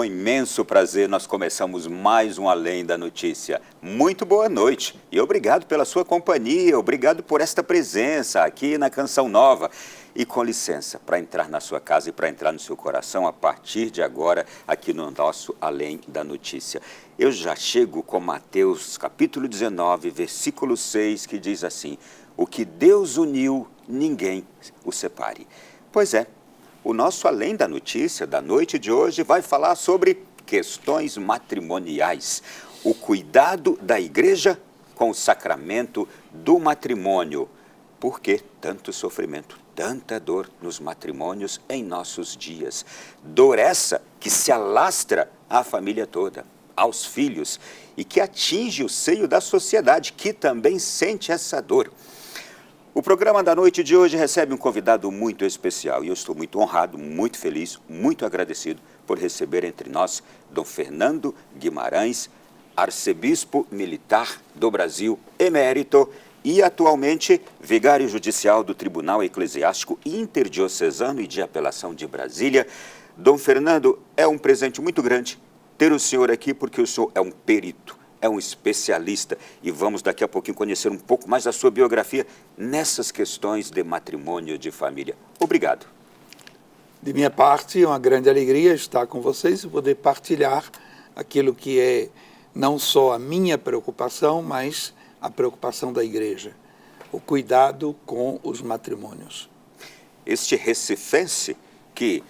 imenso prazer, nós começamos mais um Além da Notícia. Muito boa noite e obrigado pela sua companhia, obrigado por esta presença aqui na Canção Nova. E com licença, para entrar na sua casa e para entrar no seu coração, a partir de agora, aqui no nosso Além da Notícia. Eu já chego com Mateus, capítulo 19, versículo 6, que diz assim: o que Deus uniu, ninguém o separe. Pois é, o nosso Além da Notícia da noite de hoje vai falar sobre questões matrimoniais. O cuidado da igreja com o sacramento do matrimônio. Por que tanto sofrimento, tanta dor nos matrimônios em nossos dias? Dor essa que se alastra à família toda, aos filhos, e que atinge o seio da sociedade, que também sente essa dor. O programa da noite de hoje recebe um convidado muito especial e eu estou muito honrado, muito feliz, muito agradecido por receber entre nós Dom Fernando Guimarães, arcebispo militar do Brasil, emérito, e atualmente vigário judicial do Tribunal Eclesiástico Interdiocesano e de Apelação de Brasília. Dom Fernando, é um presente muito grande ter o senhor aqui, porque o senhor é um perito, é um especialista, e vamos daqui a pouquinho conhecer um pouco mais da sua biografia nessas questões de matrimônio e de família. Obrigado. De minha parte, é uma grande alegria estar com vocês e poder partilhar aquilo que é não só a minha preocupação, mas a preocupação da igreja, o cuidado com os matrimônios. Este recifense que,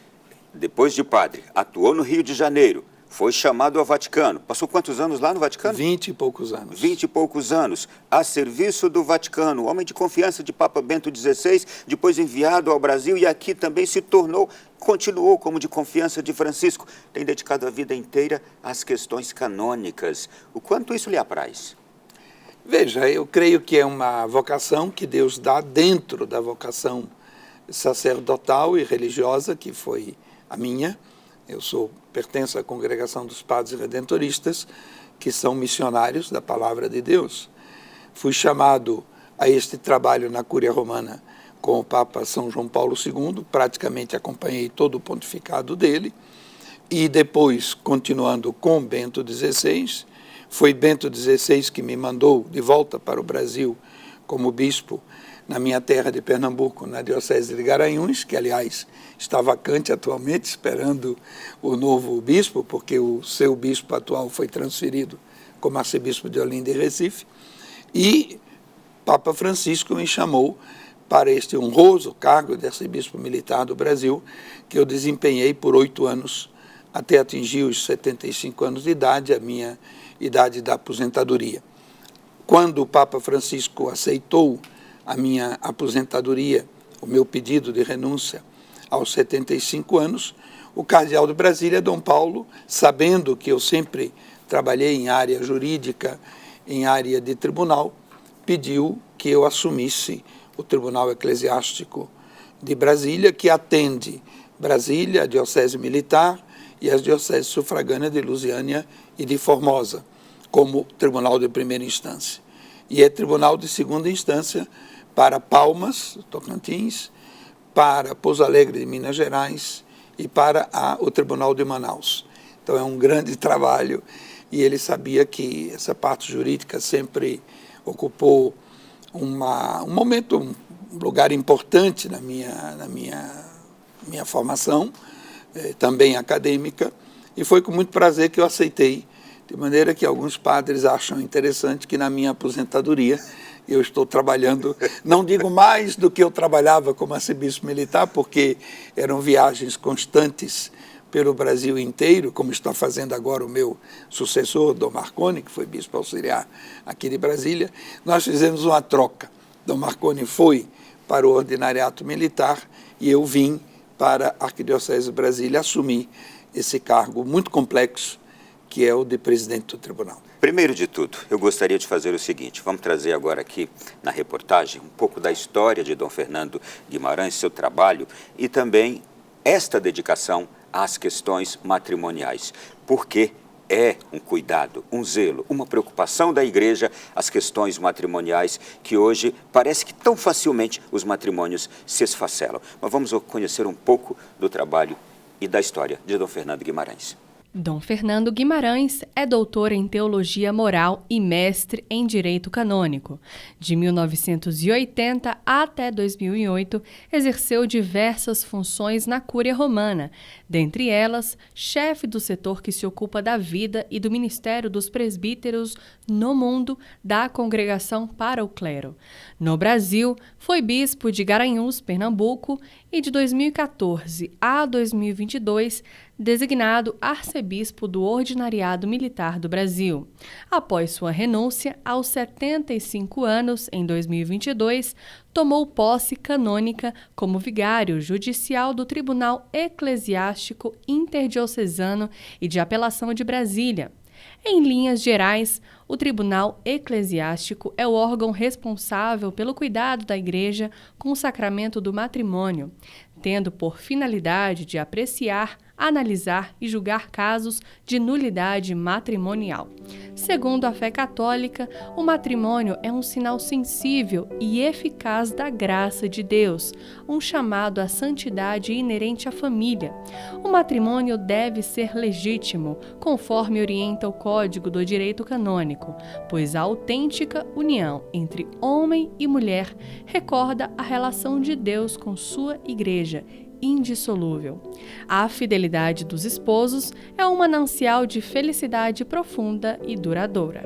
depois de padre, atuou no Rio de Janeiro, foi chamado ao Vaticano. Passou quantos anos lá no Vaticano? 20 e poucos anos. 20 e poucos anos, a serviço do Vaticano, homem de confiança de Papa Bento XVI, depois enviado ao Brasil e aqui também continuou como de confiança de Francisco. Tem dedicado a vida inteira às questões canônicas. O quanto isso lhe apraz? Veja, eu creio que é uma vocação que Deus dá dentro da vocação sacerdotal e religiosa, que foi a minha. Eu pertenço à congregação dos Padres Redentoristas, que são missionários da Palavra de Deus. Fui chamado a este trabalho na Cúria Romana com o Papa São João Paulo II, praticamente acompanhei todo o pontificado dele, e depois, continuando com Bento XVI, foi Bento XVI que me mandou de volta para o Brasil como bispo na minha terra de Pernambuco, na Diocese de Garanhuns, que, aliás, está vacante atualmente, esperando o novo bispo, porque o seu bispo atual foi transferido como arcebispo de Olinda e Recife. E Papa Francisco me chamou para este honroso cargo de arcebispo militar do Brasil, que eu desempenhei por 8 anos, até atingir os 75 anos de idade, a minha idade da aposentadoria. Quando o Papa Francisco aceitou a minha aposentadoria, o meu pedido de renúncia aos 75 anos, o cardeal de Brasília, Dom Paulo, sabendo que eu sempre trabalhei em área jurídica, em área de tribunal, pediu que eu assumisse o Tribunal Eclesiástico de Brasília, que atende Brasília, a Diocese Militar e as dioceses sufragâneas de Lusiânia e de Formosa, como tribunal de primeira instância. E é tribunal de segunda instância para Palmas, Tocantins, para Pouso Alegre de Minas Gerais e para o Tribunal de Manaus. Então é um grande trabalho e ele sabia que essa parte jurídica sempre ocupou um momento, um lugar importante na minha formação, também acadêmica, e foi com muito prazer que eu aceitei, de maneira que alguns padres acham interessante que na minha aposentadoria eu estou trabalhando, não digo mais do que eu trabalhava como arcebispo militar, porque eram viagens constantes pelo Brasil inteiro, como está fazendo agora o meu sucessor, Dom Marconi, que foi bispo auxiliar aqui de Brasília. Nós fizemos uma troca. Dom Marconi foi para o ordinariato militar e eu vim para a Arquidiocese de Brasília assumir esse cargo muito complexo, que é o de presidente do tribunal. Primeiro de tudo, eu gostaria de fazer o seguinte, vamos trazer agora aqui na reportagem um pouco da história de Dom Fernando Guimarães, seu trabalho e também esta dedicação às questões matrimoniais. Porque é um cuidado, um zelo, uma preocupação da igreja às questões matrimoniais que hoje parece que tão facilmente os matrimônios se esfacelam. Mas vamos conhecer um pouco do trabalho e da história de Dom Fernando Guimarães. Dom Fernando Guimarães é doutor em Teologia Moral e mestre em Direito Canônico. De 1980 até 2008, exerceu diversas funções na Cúria Romana, dentre elas, chefe do setor que se ocupa da vida e do ministério dos presbíteros no mundo da Congregação para o Clero. No Brasil, foi bispo de Garanhuns, Pernambuco, e de 2014 a 2022, designado arcebispo do Ordinariado Militar do Brasil. Após sua renúncia, aos 75 anos, em 2022, tomou posse canônica como vigário judicial do Tribunal Eclesiástico Interdiocesano e de Apelação de Brasília. Em linhas gerais, o Tribunal Eclesiástico é o órgão responsável pelo cuidado da Igreja com o sacramento do matrimônio, tendo por finalidade de apreciar, analisar e julgar casos de nulidade matrimonial. Segundo a fé católica, o matrimônio é um sinal sensível e eficaz da graça de Deus, um chamado à santidade inerente à família. O matrimônio deve ser legítimo, conforme orienta o Código do Direito Canônico, pois a autêntica união entre homem e mulher recorda a relação de Deus com sua Igreja, indissolúvel. A fidelidade dos esposos é um manancial de felicidade profunda e duradoura.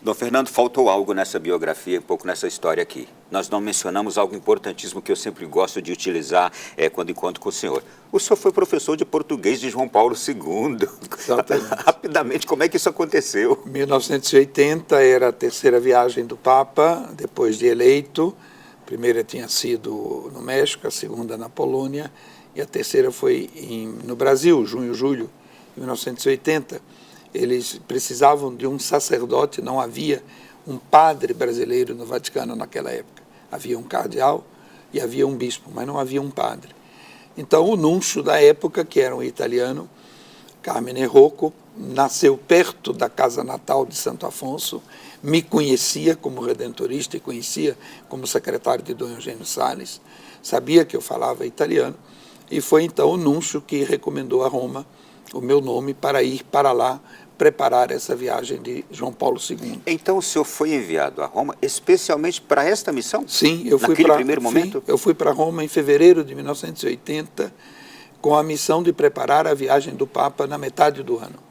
Dom Fernando, faltou algo nessa biografia, um pouco nessa história aqui. Nós não mencionamos algo importantíssimo que eu sempre gosto de utilizar quando encontro com o senhor. O senhor foi professor de português de João Paulo II. Rapidamente, como é que isso aconteceu? 1980 era a terceira viagem do Papa, depois de eleito. A primeira tinha sido no México, a segunda na Polônia, e a terceira foi no Brasil, junho, julho de 1980. Eles precisavam de um sacerdote, não havia um padre brasileiro no Vaticano naquela época. Havia um cardeal e havia um bispo, mas não havia um padre. Então o núncio da época, que era um italiano, Carmine Rocco, nasceu perto da casa natal de Santo Afonso, me conhecia como redentorista e conhecia como secretário de Dom Eugênio Salles, sabia que eu falava italiano, e foi então o núncio que recomendou a Roma o meu nome para ir para lá preparar essa viagem de João Paulo II. Então o senhor foi enviado a Roma especialmente para esta missão? Sim, eu fui naquele primeiro momento? Eu fui para Roma em fevereiro de 1980 com a missão de preparar a viagem do Papa na metade do ano.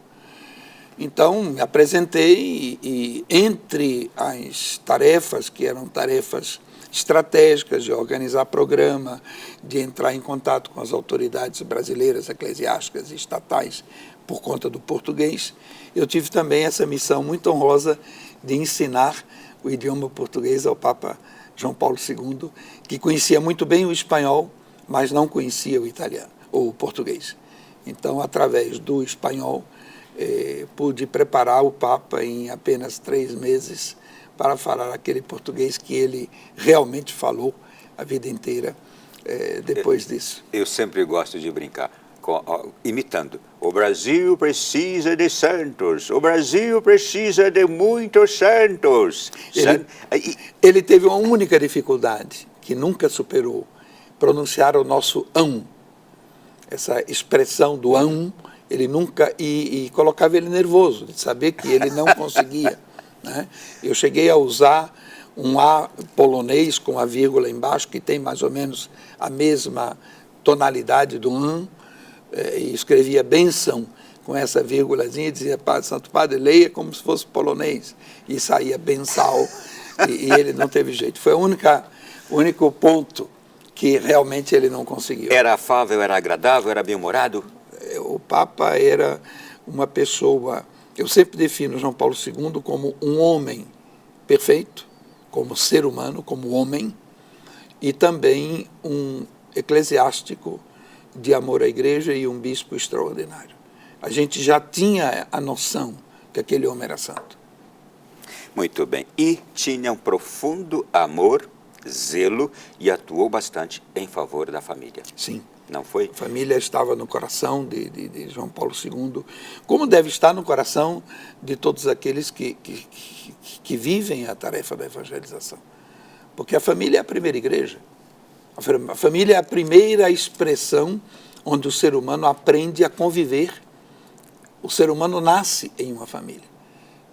Então, me apresentei e entre as tarefas, que eram tarefas estratégicas de organizar programa, de entrar em contato com as autoridades brasileiras, eclesiásticas e estatais por conta do português, eu tive também essa missão muito honrosa de ensinar o idioma português ao Papa João Paulo II, que conhecia muito bem o espanhol, mas não conhecia o italiano, ou o português. Então, através do espanhol, pude preparar o Papa em apenas 3 meses para falar aquele português que ele realmente falou a vida inteira depois disso. Eu sempre gosto de brincar, imitando. O Brasil precisa de santos, o Brasil precisa de muitos santos. Ele teve uma única dificuldade, que nunca superou, pronunciar o nosso ão. Essa expressão do ão, ele nunca, e colocava ele nervoso, de saber que ele não conseguia. Né? Eu cheguei a usar um A polonês com a vírgula embaixo, que tem mais ou menos a mesma tonalidade do an, e escrevia benção com essa vírgulazinha, e dizia, Santo Padre, leia como se fosse polonês, e saía bensal, e ele não teve jeito. Foi o único ponto que realmente ele não conseguiu. Era afável, era agradável, era bem-humorado? O Papa era uma pessoa, eu sempre defino João Paulo II como um homem perfeito, como ser humano, como homem, e também um eclesiástico de amor à igreja e um bispo extraordinário. A gente já tinha a noção que aquele homem era santo. Muito bem. E tinha um profundo amor, zelo, e atuou bastante em favor da família. Sim. Não foi? A família estava no coração de João Paulo II, como deve estar no coração de todos aqueles que vivem a tarefa da evangelização. Porque a família é a primeira igreja. A família é a primeira expressão onde o ser humano aprende a conviver. O ser humano nasce em uma família.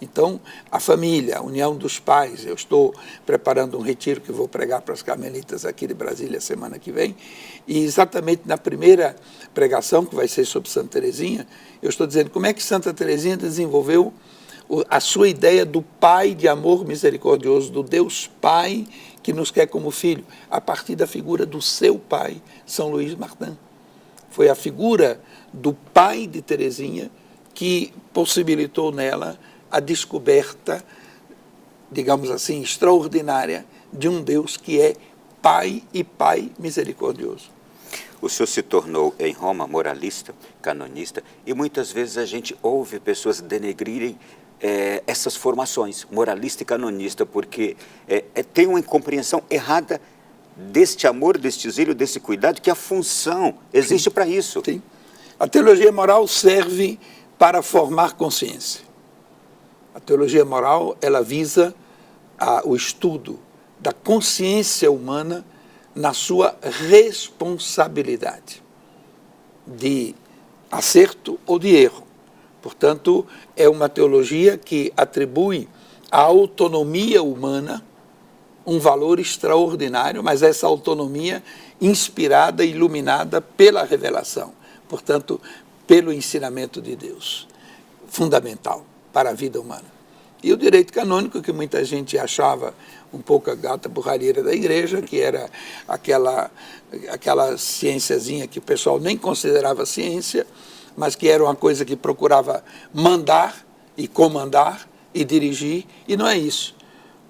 Então, a família, a união dos pais, eu estou preparando um retiro que vou pregar para as carmelitas aqui de Brasília semana que vem, e exatamente na primeira pregação, que vai ser sobre Santa Teresinha, eu estou dizendo como é que Santa Teresinha desenvolveu a sua ideia do Pai de amor misericordioso, do Deus Pai que nos quer como filho, a partir da figura do seu pai, São Luís Martin. Foi a figura do pai de Teresinha que possibilitou nela a descoberta, digamos assim, extraordinária de um Deus que é Pai e Pai misericordioso. O senhor se tornou, em Roma, moralista, canonista, e muitas vezes a gente ouve pessoas denegrirem essas formações, moralista e canonista, porque tem uma incompreensão errada deste amor, deste zelo, desse cuidado, que a função existe para isso. Sim. A teologia moral serve para formar consciência. A teologia moral, ela visa o estudo da consciência humana na sua responsabilidade de acerto ou de erro. Portanto, é uma teologia que atribui à autonomia humana um valor extraordinário, mas essa autonomia inspirada e iluminada pela revelação, portanto, pelo ensinamento de Deus, fundamental para a vida humana. E o direito canônico, que muita gente achava um pouco a gata borralheira da igreja, que era aquela ciênciazinha que o pessoal nem considerava ciência, mas que era uma coisa que procurava mandar e comandar e dirigir, e não é isso.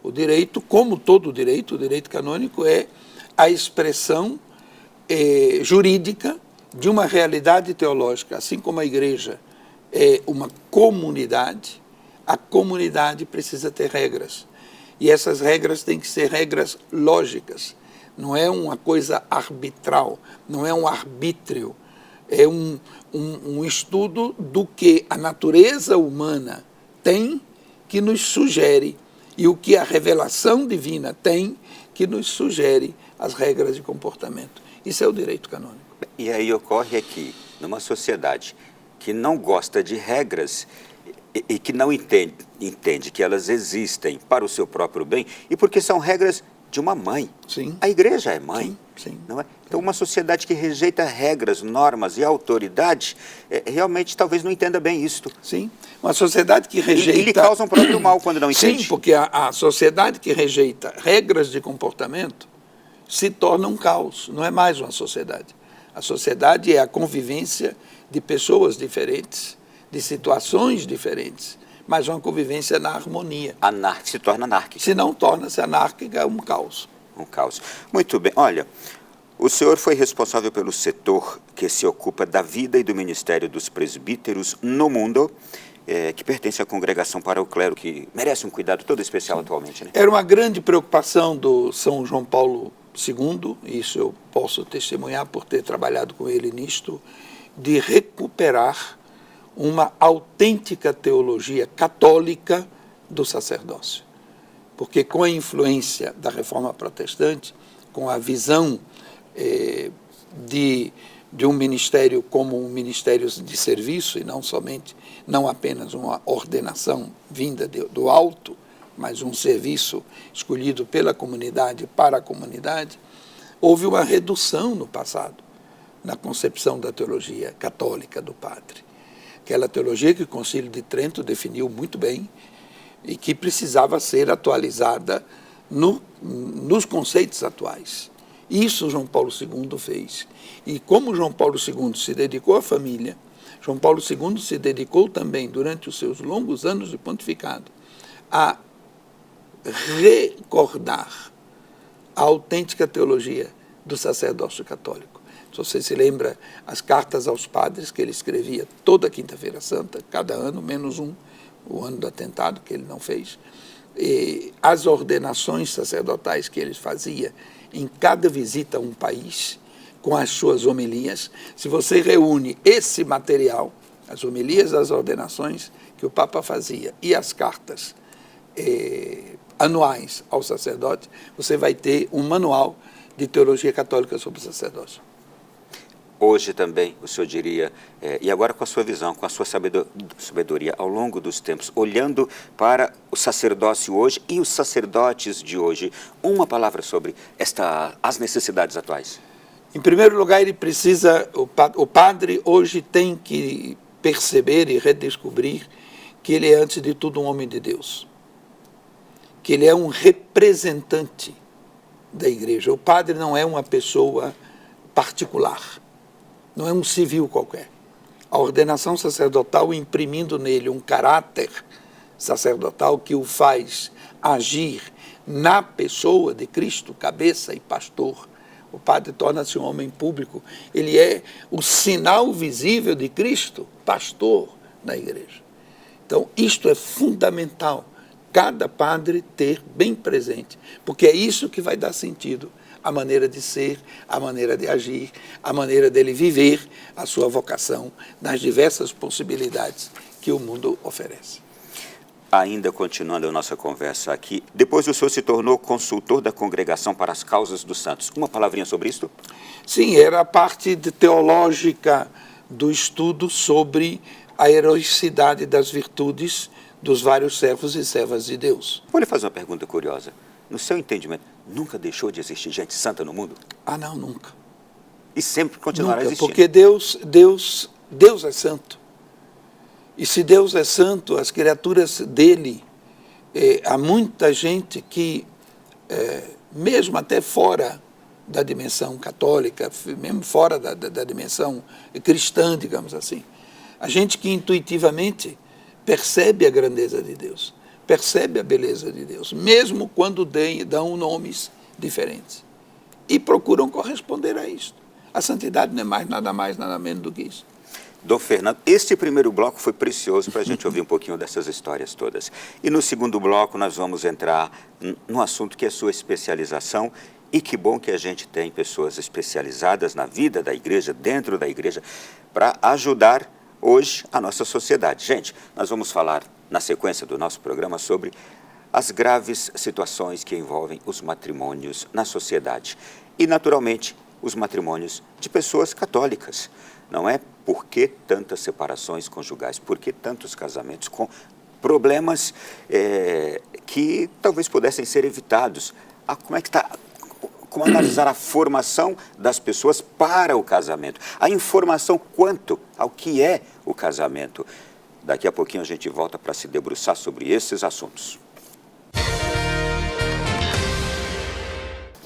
O direito, como todo direito, o direito canônico é a expressão jurídica de uma realidade teológica, assim como a igreja é uma comunidade, a comunidade precisa ter regras. E essas regras têm que ser regras lógicas. Não é uma coisa arbitral, não é um arbítrio. É um estudo do que a natureza humana tem que nos sugere e o que a revelação divina tem que nos sugere as regras de comportamento. Isso é o direito canônico. E aí ocorre aqui, numa sociedade que não gosta de regras e que não entende que elas existem para o seu próprio bem e porque são regras de uma mãe. Sim. A igreja é mãe. Sim. Não é? Então, uma sociedade que rejeita regras, normas e autoridade, realmente talvez não entenda bem isto. Sim. Uma sociedade que rejeita... E lhe causa um próprio mal quando não entende. Sim, porque a sociedade que rejeita regras de comportamento se torna um caos, não é mais uma sociedade. A sociedade é a convivência de pessoas diferentes, de situações diferentes, mas uma convivência na harmonia. Se torna anárquica. Se não torna-se anárquica, é um caos. Um caos. Muito bem. Olha, o senhor foi responsável pelo setor que se ocupa da vida e do ministério dos presbíteros no mundo, que pertence à Congregação para o Clero, que merece um cuidado todo especial atualmente, né? Era uma grande preocupação do São João Paulo II, isso eu posso testemunhar por ter trabalhado com ele nisto, de recuperar uma autêntica teologia católica do sacerdócio. Porque com a influência da Reforma Protestante, com a visão de um ministério como um ministério de serviço, e não apenas uma ordenação vinda do alto, mas um serviço escolhido pela comunidade para a comunidade, houve uma redução no passado na concepção da teologia católica do padre. Aquela teologia que o Concílio de Trento definiu muito bem e que precisava ser atualizada nos conceitos atuais. Isso João Paulo II fez. E como João Paulo II se dedicou à família, João Paulo II se dedicou também, durante os seus longos anos de pontificado, a recordar a autêntica teologia do sacerdócio católico. Se você se lembra, as cartas aos padres que ele escrevia toda quinta-feira santa, cada ano, menos o ano do atentado que ele não fez, e as ordenações sacerdotais que ele fazia em cada visita a um país, com as suas homilias. Se você reúne esse material, as homilias, as ordenações que o Papa fazia e as cartas anuais ao sacerdote, você vai ter um manual de teologia católica sobre o sacerdócio. Hoje também, o senhor diria, e agora com a sua visão, com a sua sabedoria ao longo dos tempos, olhando para o sacerdócio hoje e os sacerdotes de hoje, uma palavra sobre as necessidades atuais. Em primeiro lugar, ele precisa, o padre hoje tem que perceber e redescobrir que ele é, antes de tudo, um homem de Deus. Que ele é um representante da igreja. O padre não é uma pessoa particular, não é um civil qualquer. A ordenação sacerdotal imprimindo nele um caráter sacerdotal que o faz agir na pessoa de Cristo, cabeça e pastor. O padre torna-se um homem público, ele é o sinal visível de Cristo, pastor na igreja. Então, isto é fundamental, cada padre ter bem presente, porque é isso que vai dar sentido à maneira de ser, à maneira de agir, à maneira dele viver a sua vocação nas diversas possibilidades que o mundo oferece. Ainda continuando a nossa conversa aqui, depois o senhor se tornou consultor da Congregação para as Causas dos Santos. Uma palavrinha sobre isso? Sim, era a parte teológica do estudo sobre a heroicidade das virtudes dos vários servos e servas de Deus. Vou lhe fazer uma pergunta curiosa. No seu entendimento, nunca deixou de existir gente santa no mundo? Ah, não, nunca. E sempre continuará Nunca, existindo? porque Deus é santo. E se Deus é santo, as criaturas dele, há muita gente que, mesmo até fora da dimensão católica, mesmo fora da dimensão cristã, digamos assim, a gente que intuitivamente percebe a grandeza de Deus, percebe a beleza de Deus, mesmo quando dão nomes diferentes. E procuram corresponder a isso. A santidade não é nada mais, nada menos do que isso. Dom Fernando, este primeiro bloco foi precioso para a gente ouvir um pouquinho dessas histórias todas. E no segundo bloco nós vamos entrar num assunto que é sua especialização, e que bom que a gente tem pessoas especializadas na vida da igreja, dentro da igreja, para ajudar hoje a nossa sociedade. Gente, nós vamos falar na sequência do nosso programa sobre as graves situações que envolvem os matrimônios na sociedade. E, naturalmente, os matrimônios de pessoas católicas. Não é? Por que tantas separações conjugais? Por que tantos casamentos com problemas que talvez pudessem ser evitados? Como é que está? Como analisar a formação das pessoas para o casamento? A informação quanto ao que é o casamento? Daqui a pouquinho a gente volta para se debruçar sobre esses assuntos.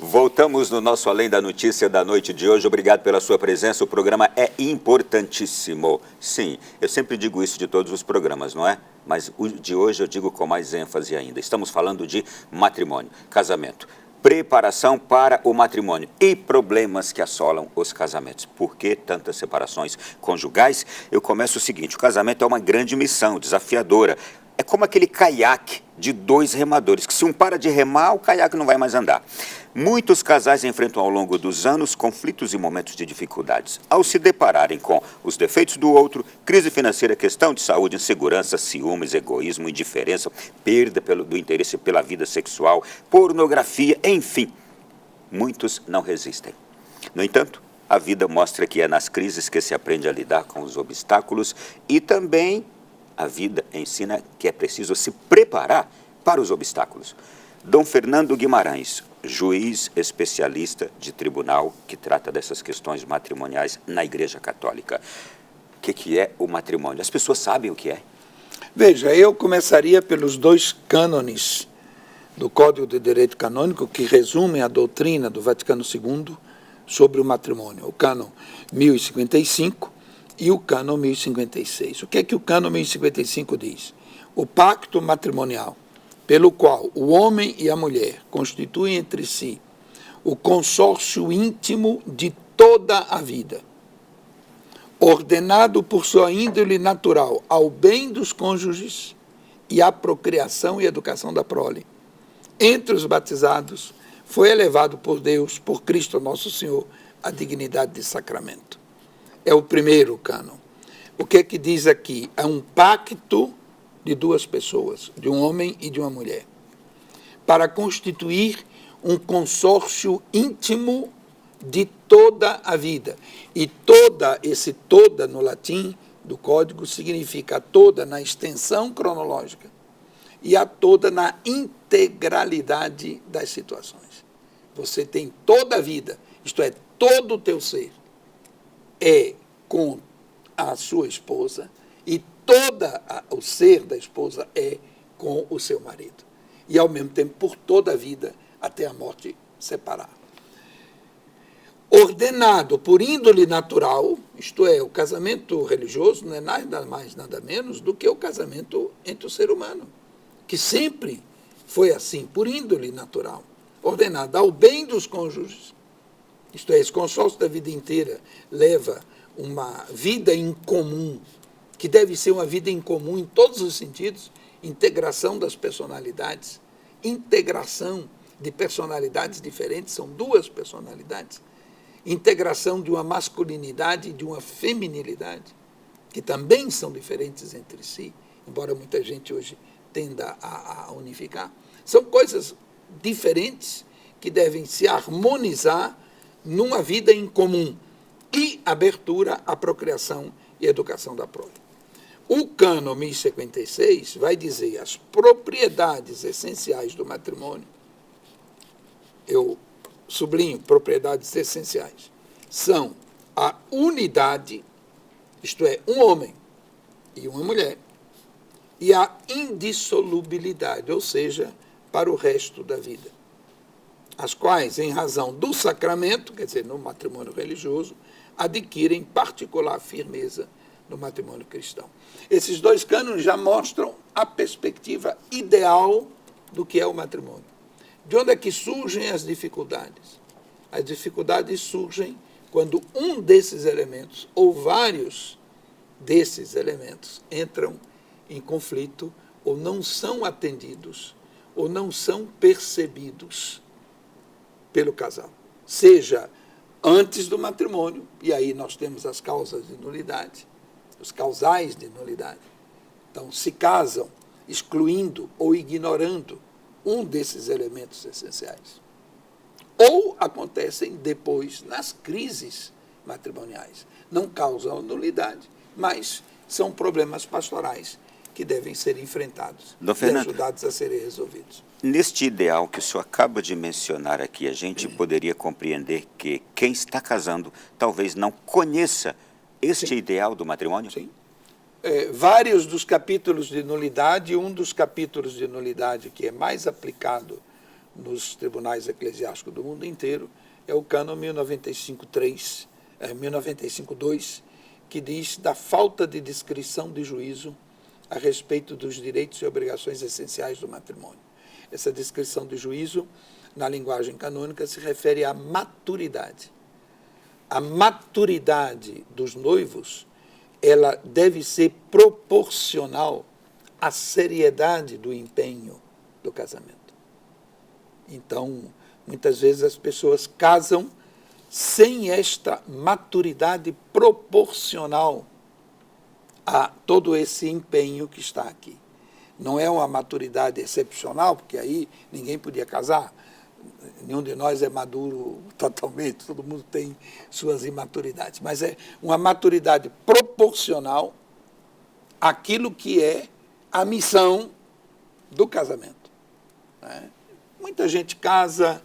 Voltamos no nosso Além da Notícia da noite de hoje. Obrigado pela sua presença. O programa é importantíssimo. Sim, eu sempre digo isso de todos os programas, não é? Mas o de hoje eu digo com mais ênfase ainda. Estamos falando de matrimônio, casamento, preparação para o matrimônio e problemas que assolam os casamentos. Por que tantas separações conjugais? Eu começo o seguinte: o casamento é uma grande missão, desafiadora. É como aquele caiaque de dois remadores, que se um para de remar, o caiaque não vai mais andar. Muitos casais enfrentam ao longo dos anos conflitos e momentos de dificuldades. Ao se depararem com os defeitos do outro, crise financeira, questão de saúde, insegurança, ciúmes, egoísmo, indiferença, perda do interesse pela vida sexual, pornografia, enfim, muitos não resistem. No entanto, a vida mostra que é nas crises que se aprende a lidar com os obstáculos e também a vida ensina que é preciso se preparar para os obstáculos. Dom Fernando Guimarães, juiz especialista de tribunal que trata dessas questões matrimoniais na Igreja Católica. O que é o matrimônio? As pessoas sabem o que é? Veja, eu começaria pelos dois cânones do Código de Direito Canônico que resumem a doutrina do Vaticano II sobre o matrimônio. O cânon 1055 e o cânon 1056. O que é que o cânon 1055 diz? O pacto matrimonial, pelo qual o homem e a mulher constituem entre si o consórcio íntimo de toda a vida, ordenado por sua índole natural ao bem dos cônjuges e à procriação e educação da prole, entre os batizados, foi elevado por Deus, por Cristo nosso Senhor, à dignidade de sacramento. É o primeiro cânon. O que é que diz aqui? É um pacto de duas pessoas, de um homem e de uma mulher, para constituir um consórcio íntimo de toda a vida. E toda, esse toda no latim do código significa a toda na extensão cronológica e a toda na integralidade das situações. Você tem toda a vida, isto é, todo o teu ser é com a sua esposa e todo o ser da esposa é com o seu marido. E, ao mesmo tempo, por toda a vida, até a morte separar. Ordenado por índole natural, isto é, o casamento religioso não é nada mais, nada menos do que o casamento entre o ser humano, que sempre foi assim, por índole natural, ordenado ao bem dos cônjuges, isto é, esse consórcio da vida inteira leva uma vida em comum, que deve ser uma vida em comum em todos os sentidos, integração das personalidades, integração de personalidades diferentes, são duas personalidades, integração de uma masculinidade e de uma feminilidade, que também são diferentes entre si, embora muita gente hoje tenda a unificar. São coisas diferentes que devem se harmonizar numa vida em comum e abertura à procriação e educação da prole. O Cânon 1056 vai dizer as propriedades essenciais do matrimônio. Eu sublinho propriedades essenciais. São a unidade, isto é, um homem e uma mulher, e a indissolubilidade, ou seja, para o resto da vida, as quais, em razão do sacramento, quer dizer, no matrimônio religioso, adquirem particular firmeza no matrimônio cristão. Esses dois cânones já mostram a perspectiva ideal do que é o matrimônio. De onde é que surgem as dificuldades? As dificuldades surgem quando um desses elementos, ou vários desses elementos, entram em conflito ou não são atendidos, ou não são percebidos pelo casal. Seja antes do matrimônio, e aí nós temos as causas de nulidade, os causais de nulidade. Então, se casam excluindo ou ignorando um desses elementos essenciais. Ou acontecem depois nas crises matrimoniais. Não causam nulidade, mas são problemas pastorais que devem ser enfrentados e ajudados a serem resolvidos. Neste ideal que o senhor acaba de mencionar aqui, a gente poderia compreender que quem está casando talvez não conheça este ideal do matrimônio? Sim. Vários dos capítulos de nulidade, um dos capítulos de nulidade que é mais aplicado nos tribunais eclesiásticos do mundo inteiro é o Cânon 1095-2, que diz da falta de discrição de juízo a respeito dos direitos e obrigações essenciais do matrimônio. Essa descrição de juízo, na linguagem canônica, se refere à maturidade. A maturidade dos noivos, ela deve ser proporcional à seriedade do empenho do casamento. Então, muitas vezes as pessoas casam sem esta maturidade proporcional a todo esse empenho que está aqui. Não é uma maturidade excepcional, porque aí ninguém podia casar. Nenhum de nós é maduro totalmente, todo mundo tem suas imaturidades. Mas é uma maturidade proporcional àquilo que é a missão do casamento. Né? Muita gente casa,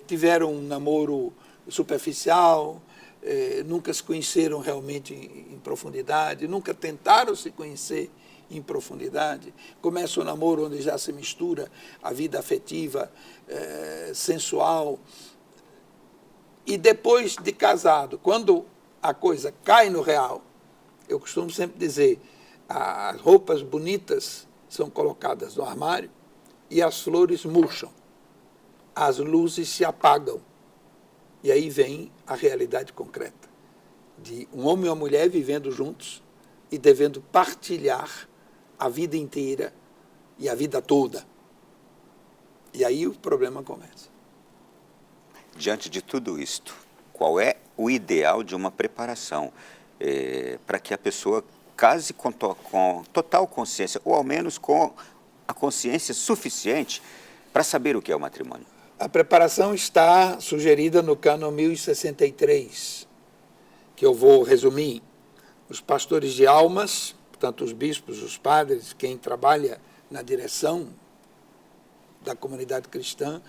tiveram um namoro superficial, nunca se conheceram realmente em profundidade, nunca tentaram se conhecer em profundidade. Começa o namoro onde já se mistura a vida afetiva, sensual. E depois de casado, quando a coisa cai no real, eu costumo sempre dizer, as roupas bonitas são colocadas no armário e as flores murcham, as luzes se apagam. E aí vem a realidade concreta de um homem e uma mulher vivendo juntos e devendo partilhar a vida inteira e a vida toda. E aí o problema começa. Diante de tudo isto, qual é o ideal de uma preparação para que a pessoa case com total consciência, ou ao menos com a consciência suficiente para saber o que é o matrimônio? A preparação está sugerida no Cânon 1063, que eu vou resumir. Os pastores de almas, portanto, os bispos, os padres, quem trabalha na direção da comunidade cristã,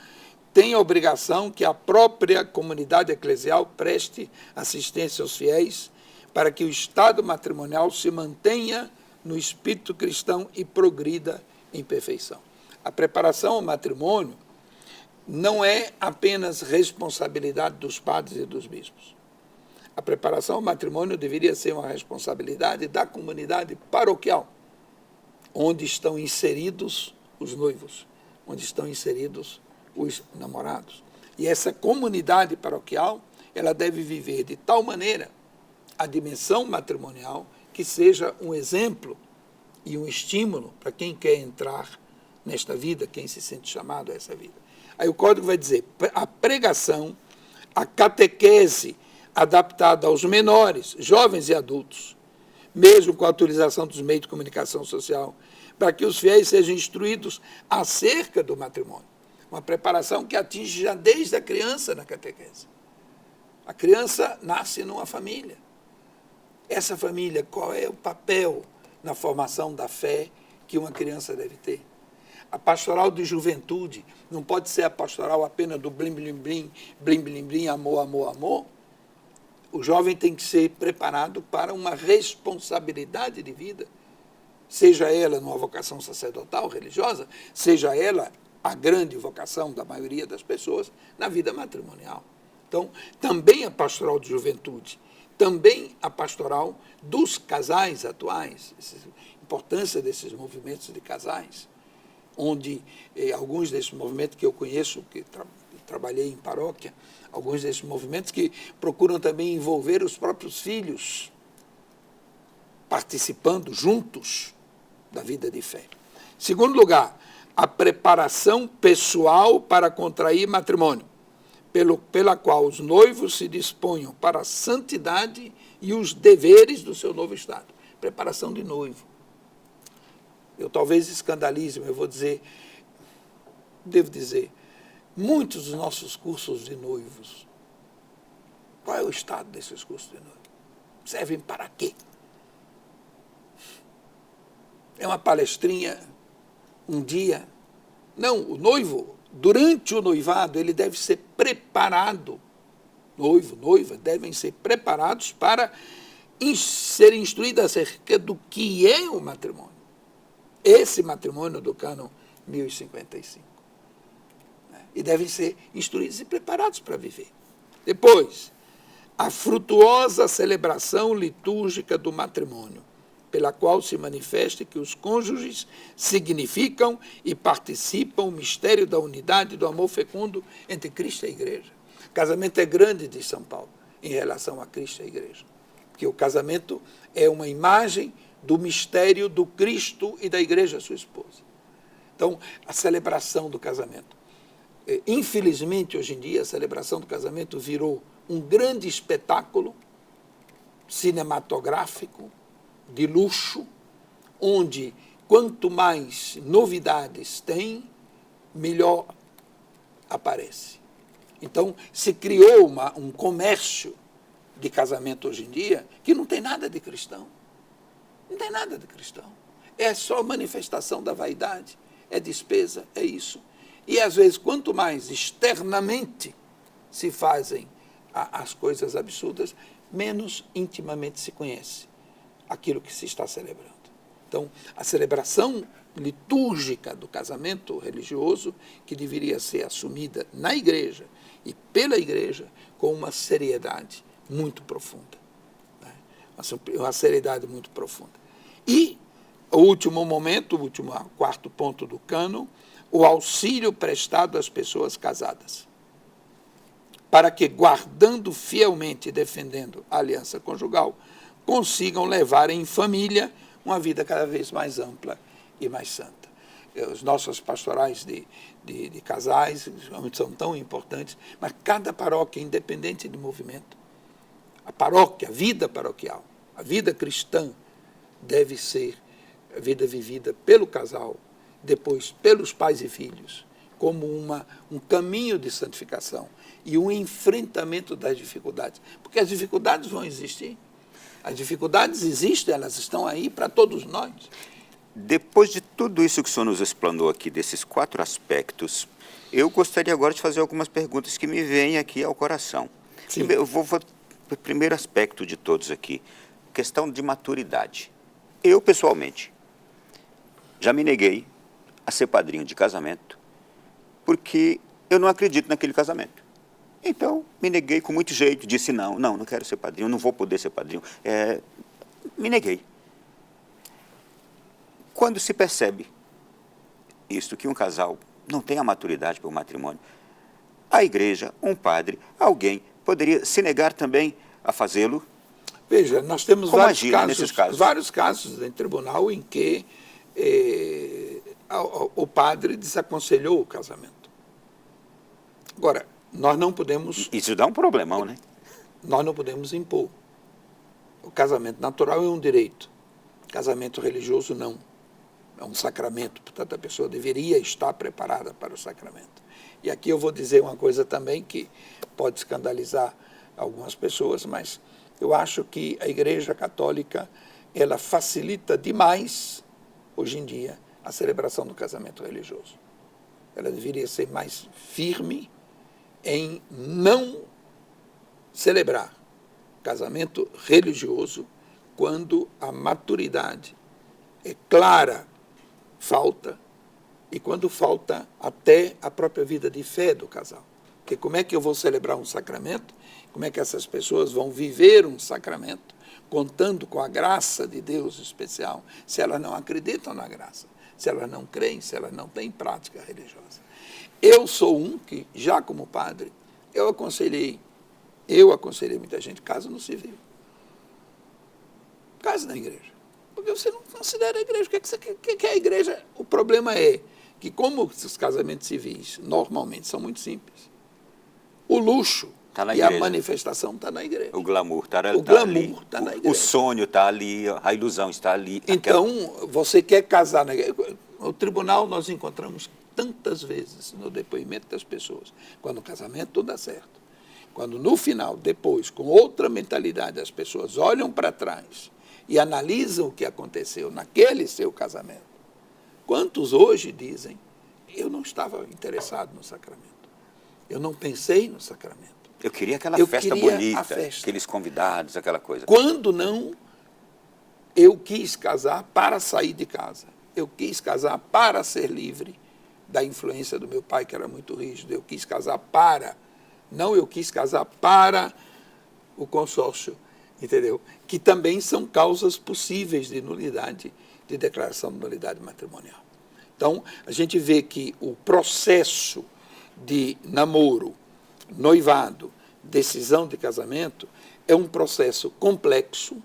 tem a obrigação que a própria comunidade eclesial preste assistência aos fiéis para que o estado matrimonial se mantenha no espírito cristão e progrida em perfeição. A preparação ao matrimônio não é apenas responsabilidade dos padres e dos bispos. A preparação ao matrimônio deveria ser uma responsabilidade da comunidade paroquial, onde estão inseridos os noivos, onde estão inseridos os namorados. E essa comunidade paroquial, ela deve viver de tal maneira a dimensão matrimonial que seja um exemplo e um estímulo para quem quer entrar nesta vida, quem se sente chamado a essa vida. Aí o código vai dizer, a pregação, a catequese adaptada aos menores, jovens e adultos, mesmo com a utilização dos meios de comunicação social, para que os fiéis sejam instruídos acerca do matrimônio. Uma preparação que atinge já desde a criança na catequese. A criança nasce numa família. Essa família, qual é o papel na formação da fé que uma criança deve ter? A pastoral de juventude não pode ser a pastoral apenas do blim, blim, blim, blim, blim, blim, amor, amor, amor. O jovem tem que ser preparado para uma responsabilidade de vida, seja ela numa vocação sacerdotal, religiosa, seja ela a grande vocação da maioria das pessoas na vida matrimonial. Então, também a pastoral de juventude, também a pastoral dos casais atuais, a importância desses movimentos de casais, onde alguns desses movimentos que eu conheço, que trabalhei em paróquia, alguns desses movimentos que procuram também envolver os próprios filhos, participando juntos da vida de fé. Segundo lugar, a preparação pessoal para contrair matrimônio, pela qual os noivos se disponham para a santidade e os deveres do seu novo estado. Preparação de noivo. Eu talvez escandalize, mas eu devo dizer, muitos dos nossos cursos de noivos, qual é o estado desses cursos de noivo? Servem para quê? É uma palestrinha, um dia? Não, o noivo, durante o noivado, ele deve ser preparado. Noivo, noiva, devem ser preparados para serem instruídos acerca do que é o matrimônio. Esse matrimônio do Cânon 1055. E devem ser instruídos e preparados para viver. Depois, a frutuosa celebração litúrgica do matrimônio, pela qual se manifesta que os cônjuges significam e participam o mistério da unidade e do amor fecundo entre Cristo e a Igreja. O casamento é grande, diz São Paulo, em relação a Cristo e a Igreja. Porque o casamento é uma imagem do mistério do Cristo e da Igreja, sua esposa. Então, a celebração do casamento. Infelizmente, hoje em dia, a celebração do casamento virou um grande espetáculo cinematográfico, de luxo, onde quanto mais novidades tem, melhor aparece. Então, se criou um comércio de casamento hoje em dia que não tem nada de cristão. Não tem nada de cristão. É só manifestação da vaidade, é despesa, é isso. E, às vezes, quanto mais externamente se fazem as coisas absurdas, menos intimamente se conhece aquilo que se está celebrando. Então, a celebração litúrgica do casamento religioso, que deveria ser assumida na igreja e pela igreja com uma seriedade muito profunda. Né? Uma seriedade muito profunda. E o último momento, quarto ponto do cânon, o auxílio prestado às pessoas casadas, para que, guardando fielmente e defendendo a aliança conjugal, consigam levar em família uma vida cada vez mais ampla e mais santa. Os nossos pastorais de casais são tão importantes, mas cada paróquia, independente de movimento, a paróquia, a vida paroquial, a vida cristã, deve ser a vida vivida pelo casal, depois pelos pais e filhos, como um caminho de santificação e um enfrentamento das dificuldades. Porque as dificuldades vão existir. As dificuldades existem, elas estão aí para todos nós. Depois de tudo isso que o senhor nos explanou aqui, desses 4 aspectos, eu gostaria agora de fazer algumas perguntas que me vêm aqui ao coração. Sim. Eu vou para o primeiro aspecto de todos aqui, questão de maturidade. Eu, pessoalmente, já me neguei a ser padrinho de casamento porque eu não acredito naquele casamento. Então, me neguei com muito jeito, disse não quero ser padrinho, não vou poder ser padrinho. Me neguei. Quando se percebe isto, que um casal não tem a maturidade para o matrimônio, a igreja, um padre, alguém poderia se negar também a fazê-lo? Veja, nós temos Como vários agir nesses casos? vários casos em tribunal em que o padre desaconselhou o casamento. Agora, nós não podemos... Isso dá um problemão, né? Nós não podemos impor. O casamento natural é um direito. Casamento religioso, não. É um sacramento, portanto, a pessoa deveria estar preparada para o sacramento. E aqui eu vou dizer uma coisa também que pode escandalizar algumas pessoas, mas eu acho que a Igreja Católica, ela facilita demais, hoje em dia, a celebração do casamento religioso. Ela deveria ser mais firme em não celebrar casamento religioso quando a maturidade é clara, falta, e quando falta até a própria vida de fé do casal. Porque como é que eu vou celebrar um sacramento? Como é que essas pessoas vão viver um sacramento contando com a graça de Deus especial, se elas não acreditam na graça, se elas não creem, se elas não têm prática religiosa? Eu sou um que, já como padre, eu aconselhei muita gente, casa no civil. Casa na igreja. Porque você não considera a igreja. O que é a igreja? O problema é que, como os casamentos civis normalmente são muito simples, o luxo e a manifestação está na igreja. O glamour está na igreja. O sonho está ali, a ilusão está ali. Então, você quer casar na igreja. No tribunal, nós encontramos tantas vezes no depoimento das pessoas, quando o casamento não dá certo, quando no final, depois, com outra mentalidade, as pessoas olham para trás e analisam o que aconteceu naquele seu casamento. Quantos hoje dizem, eu não estava interessado no sacramento, eu não pensei no sacramento. Eu queria aquela festa bonita, aqueles convidados, aquela coisa. Quando não, eu quis casar para sair de casa, eu quis casar para ser livre da influência do meu pai, que era muito rígido, eu quis casar eu quis casar para o consórcio, entendeu? Que também são causas possíveis de nulidade, de declaração de nulidade matrimonial. Então, a gente vê que o processo de namoro, noivado, decisão de casamento, é um processo complexo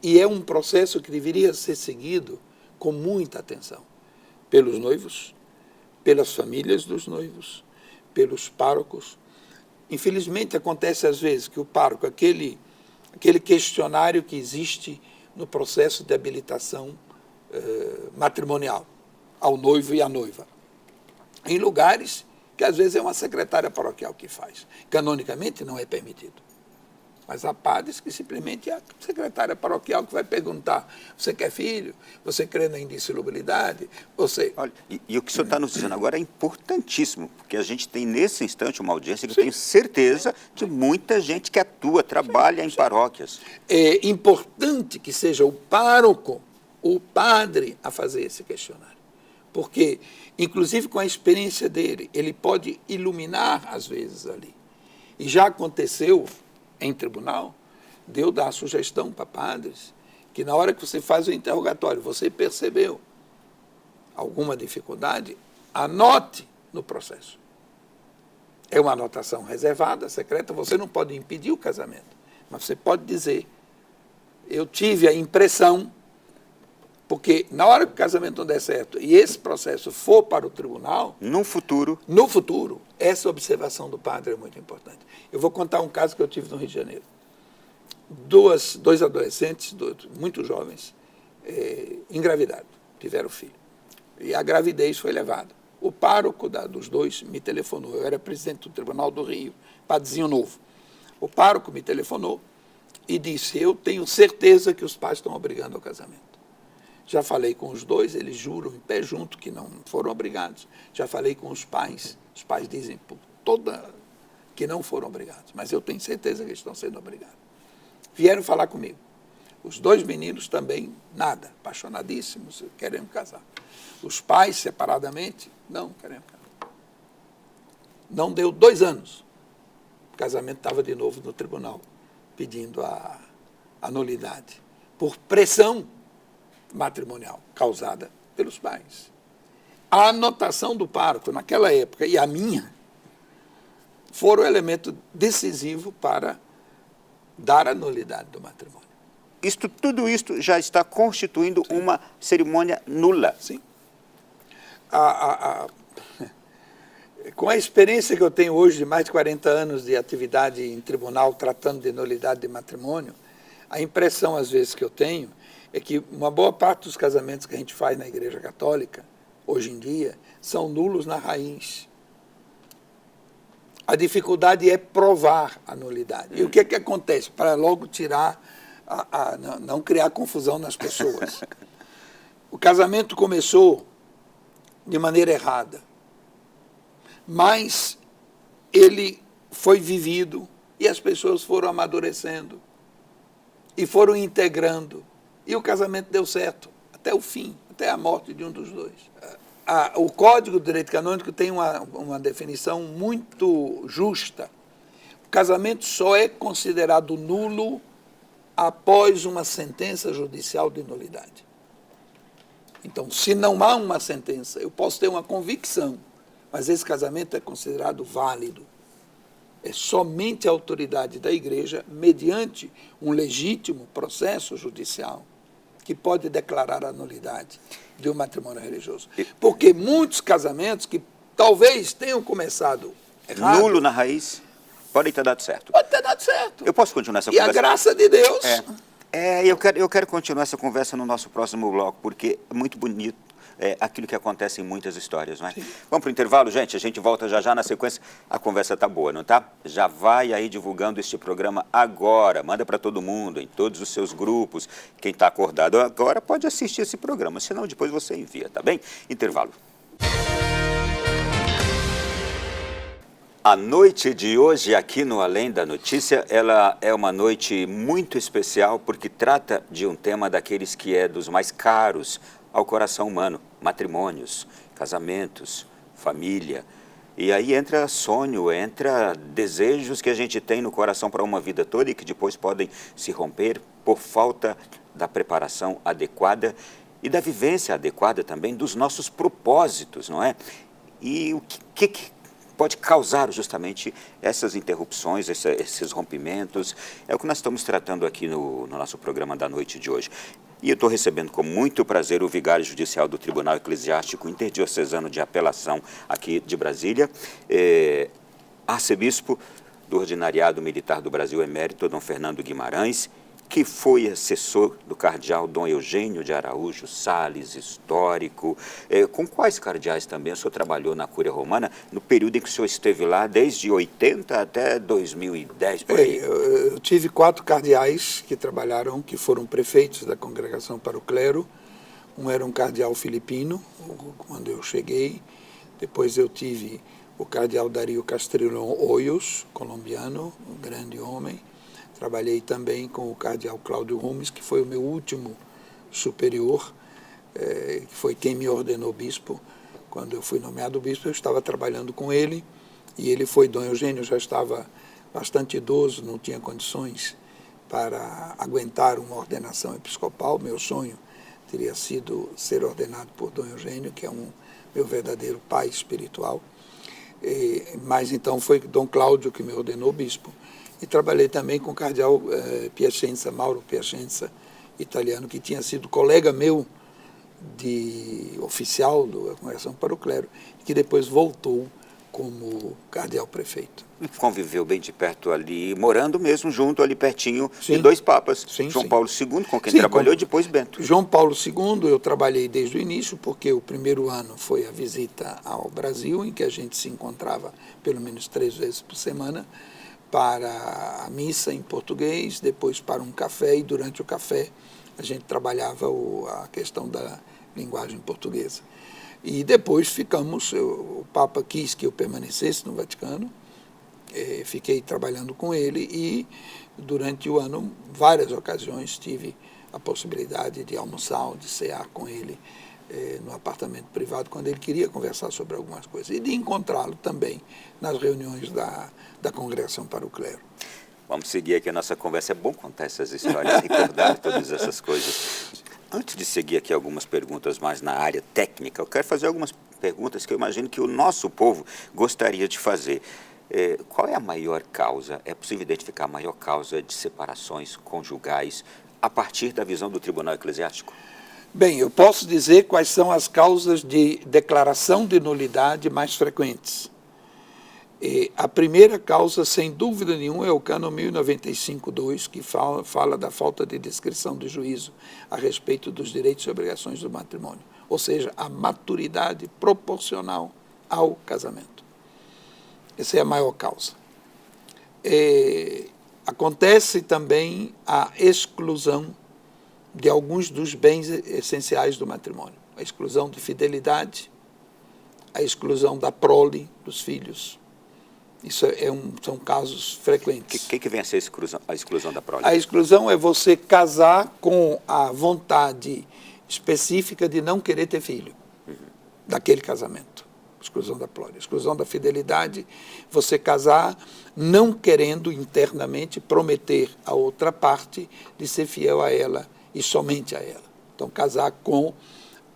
e é um processo que deveria ser seguido com muita atenção pelos noivos, pelas famílias dos noivos, pelos párocos. Infelizmente, acontece às vezes que o pároco, aquele questionário que existe no processo de habilitação matrimonial ao noivo e à noiva, em lugares que às vezes é uma secretária paroquial que faz. Canonicamente não é permitido. Mas há padres que simplesmente é a secretária paroquial que vai perguntar, você quer filho? Você crê na indissolubilidade? Você... Olha, e o que o senhor está nos dizendo agora é importantíssimo, porque a gente tem nesse instante uma audiência que eu tenho certeza de muita gente que atua, trabalha em paróquias. É importante que seja o pároco, o padre, a fazer esse questionário. Porque, inclusive com a experiência dele, ele pode iluminar, às vezes, ali. E já aconteceu em tribunal, deu dar a sugestão para padres que na hora que você faz o interrogatório, você percebeu alguma dificuldade, anote no processo. É uma anotação reservada, secreta, você não pode impedir o casamento, mas você pode dizer, eu tive a impressão, porque na hora que o casamento não der certo e esse processo for para o tribunal... No futuro, essa observação do padre é muito importante. Eu vou contar um caso que eu tive no Rio de Janeiro. Dois adolescentes, muito jovens, engravidaram, tiveram filho. E a gravidez foi levada. o pároco dos dois me telefonou. Eu era presidente do Tribunal do Rio, Padrezinho Novo. O pároco me telefonou e disse, eu tenho certeza que os pais estão obrigando ao casamento. Já falei com os dois, eles juram em pé junto que não foram obrigados. Já falei com os pais dizem por toda que não foram obrigados, mas eu tenho certeza que eles estão sendo obrigados. Vieram falar comigo. Os dois meninos também, nada, apaixonadíssimos, querendo casar. Os pais, separadamente, não querendo casar. Não deu 2 anos. O casamento estava de novo no tribunal, pedindo a nulidade, por pressão matrimonial causada pelos pais. A anotação do pároco naquela época e a minha foram o elemento decisivo para dar a nulidade do matrimônio. Tudo isto já está constituindo uma cerimônia nula. Sim. Com a experiência que eu tenho hoje de mais de 40 anos de atividade em tribunal tratando de nulidade de matrimônio, a impressão às vezes que eu tenho é que uma boa parte dos casamentos que a gente faz na Igreja Católica, hoje em dia, são nulos na raiz. A dificuldade é provar a nulidade. E o que é que acontece? Para logo tirar, não criar confusão nas pessoas. O casamento começou de maneira errada, mas ele foi vivido e as pessoas foram amadurecendo e foram integrando. E o casamento deu certo, até o fim, até a morte de um dos dois. O Código do Direito Canônico tem uma definição muito justa. O casamento só é considerado nulo após uma sentença judicial de nulidade. Então, se não há uma sentença, eu posso ter uma convicção, mas esse casamento é considerado válido. É somente a autoridade da Igreja, mediante um legítimo processo judicial, que pode declarar a nulidade de um matrimônio religioso. Porque muitos casamentos que talvez tenham começado errado... Nulo na raiz, podem ter dado certo. Pode ter dado certo. Eu posso continuar essa e conversa? A graça de Deus... Eu quero continuar essa conversa no nosso próximo bloco, porque é muito bonito aquilo que acontece em muitas histórias, não é? Sim. Vamos para o intervalo, gente? A gente volta já na sequência. A conversa tá boa, não tá? Já vai aí divulgando este programa agora. Manda para todo mundo, em todos os seus grupos. Quem está acordado agora pode assistir esse programa, senão depois você envia, tá bem? Intervalo. A noite de hoje aqui no Além da Notícia, ela é uma noite muito especial porque trata de um tema daqueles que é dos mais caros ao coração humano, matrimônios, casamentos, família. E aí entra sonho, entra desejos que a gente tem no coração para uma vida toda e que depois podem se romper por falta da preparação adequada e da vivência adequada também dos nossos propósitos, não é? E o que pode causar justamente essas interrupções, esses rompimentos. É o que nós estamos tratando aqui no nosso programa da noite de hoje. E eu estou recebendo com muito prazer o vigário judicial do Tribunal Eclesiástico Interdiocesano de Apelação aqui de Brasília, arcebispo do Ordinariado Militar do Brasil Emérito, Dom Fernando Guimarães, que foi assessor do cardeal Dom Eugênio de Araújo Sales, histórico. Com quais cardeais também o senhor trabalhou na Cúria Romana, no período em que o senhor esteve lá, desde 80 até 2010, por aí? Eu tive 4 cardeais que trabalharam, que foram prefeitos da Congregação para o Clero. Um era um cardeal filipino, quando eu cheguei. Depois eu tive o cardeal Dario Castrillón Hoyos, colombiano, um grande homem. Trabalhei também com o cardeal Cláudio Gomes, que foi o meu último superior, que foi quem me ordenou bispo. Quando eu fui nomeado bispo, eu estava trabalhando com ele, e ele foi, Dom Eugênio já estava bastante idoso, não tinha condições para aguentar uma ordenação episcopal. Meu sonho teria sido ser ordenado por Dom Eugênio, que é meu verdadeiro pai espiritual. Mas então foi Dom Cláudio que me ordenou bispo. E trabalhei também com o cardeal Piacenza, Mauro Piacenza, italiano, que tinha sido colega meu de oficial da Congregação para o Clero, que depois voltou como cardeal-prefeito. Conviveu bem de perto ali, morando mesmo junto ali pertinho Sim. de dois papas, Sim, João sim. Paulo II, com quem Sim, trabalhou, e depois Bento. João Paulo II eu trabalhei desde o início, porque o primeiro ano foi a visita ao Brasil, em que a gente se encontrava pelo menos 3 vezes por semana, para a missa em português, depois para um café, e durante o café a gente trabalhava a questão da linguagem portuguesa. E depois o Papa quis que eu permanecesse no Vaticano, fiquei trabalhando com ele e durante o ano, várias ocasiões, tive a possibilidade de almoçar ou de cear com ele no apartamento privado, quando ele queria conversar sobre algumas coisas, e de encontrá-lo também nas reuniões da Congregação para o Clero. Vamos seguir aqui a nossa conversa. É bom contar essas histórias, recordar todas essas coisas. Antes de seguir aqui algumas perguntas mais na área técnica, eu quero fazer algumas perguntas que eu imagino que o nosso povo gostaria de fazer. Qual é a maior causa, é possível identificar a maior causa de separações conjugais a partir da visão do Tribunal Eclesiástico? Bem, eu posso dizer quais são as causas de declaração de nulidade mais frequentes. A primeira causa, sem dúvida nenhuma, é o Cânon 1095-2, que fala da falta de discrição do juízo a respeito dos direitos e obrigações do matrimônio, ou seja, a maturidade proporcional ao casamento. Essa é a maior causa. Acontece também a exclusão de alguns dos bens essenciais do matrimônio, a exclusão de fidelidade, a exclusão da prole dos filhos. Isso são casos frequentes. O que vem a ser a exclusão da prole? A exclusão é você casar com a vontade específica de não querer ter filho, daquele casamento. Exclusão da prole. Exclusão da fidelidade, você casar não querendo internamente prometer a outra parte de ser fiel a ela e somente a ela. Então, casar com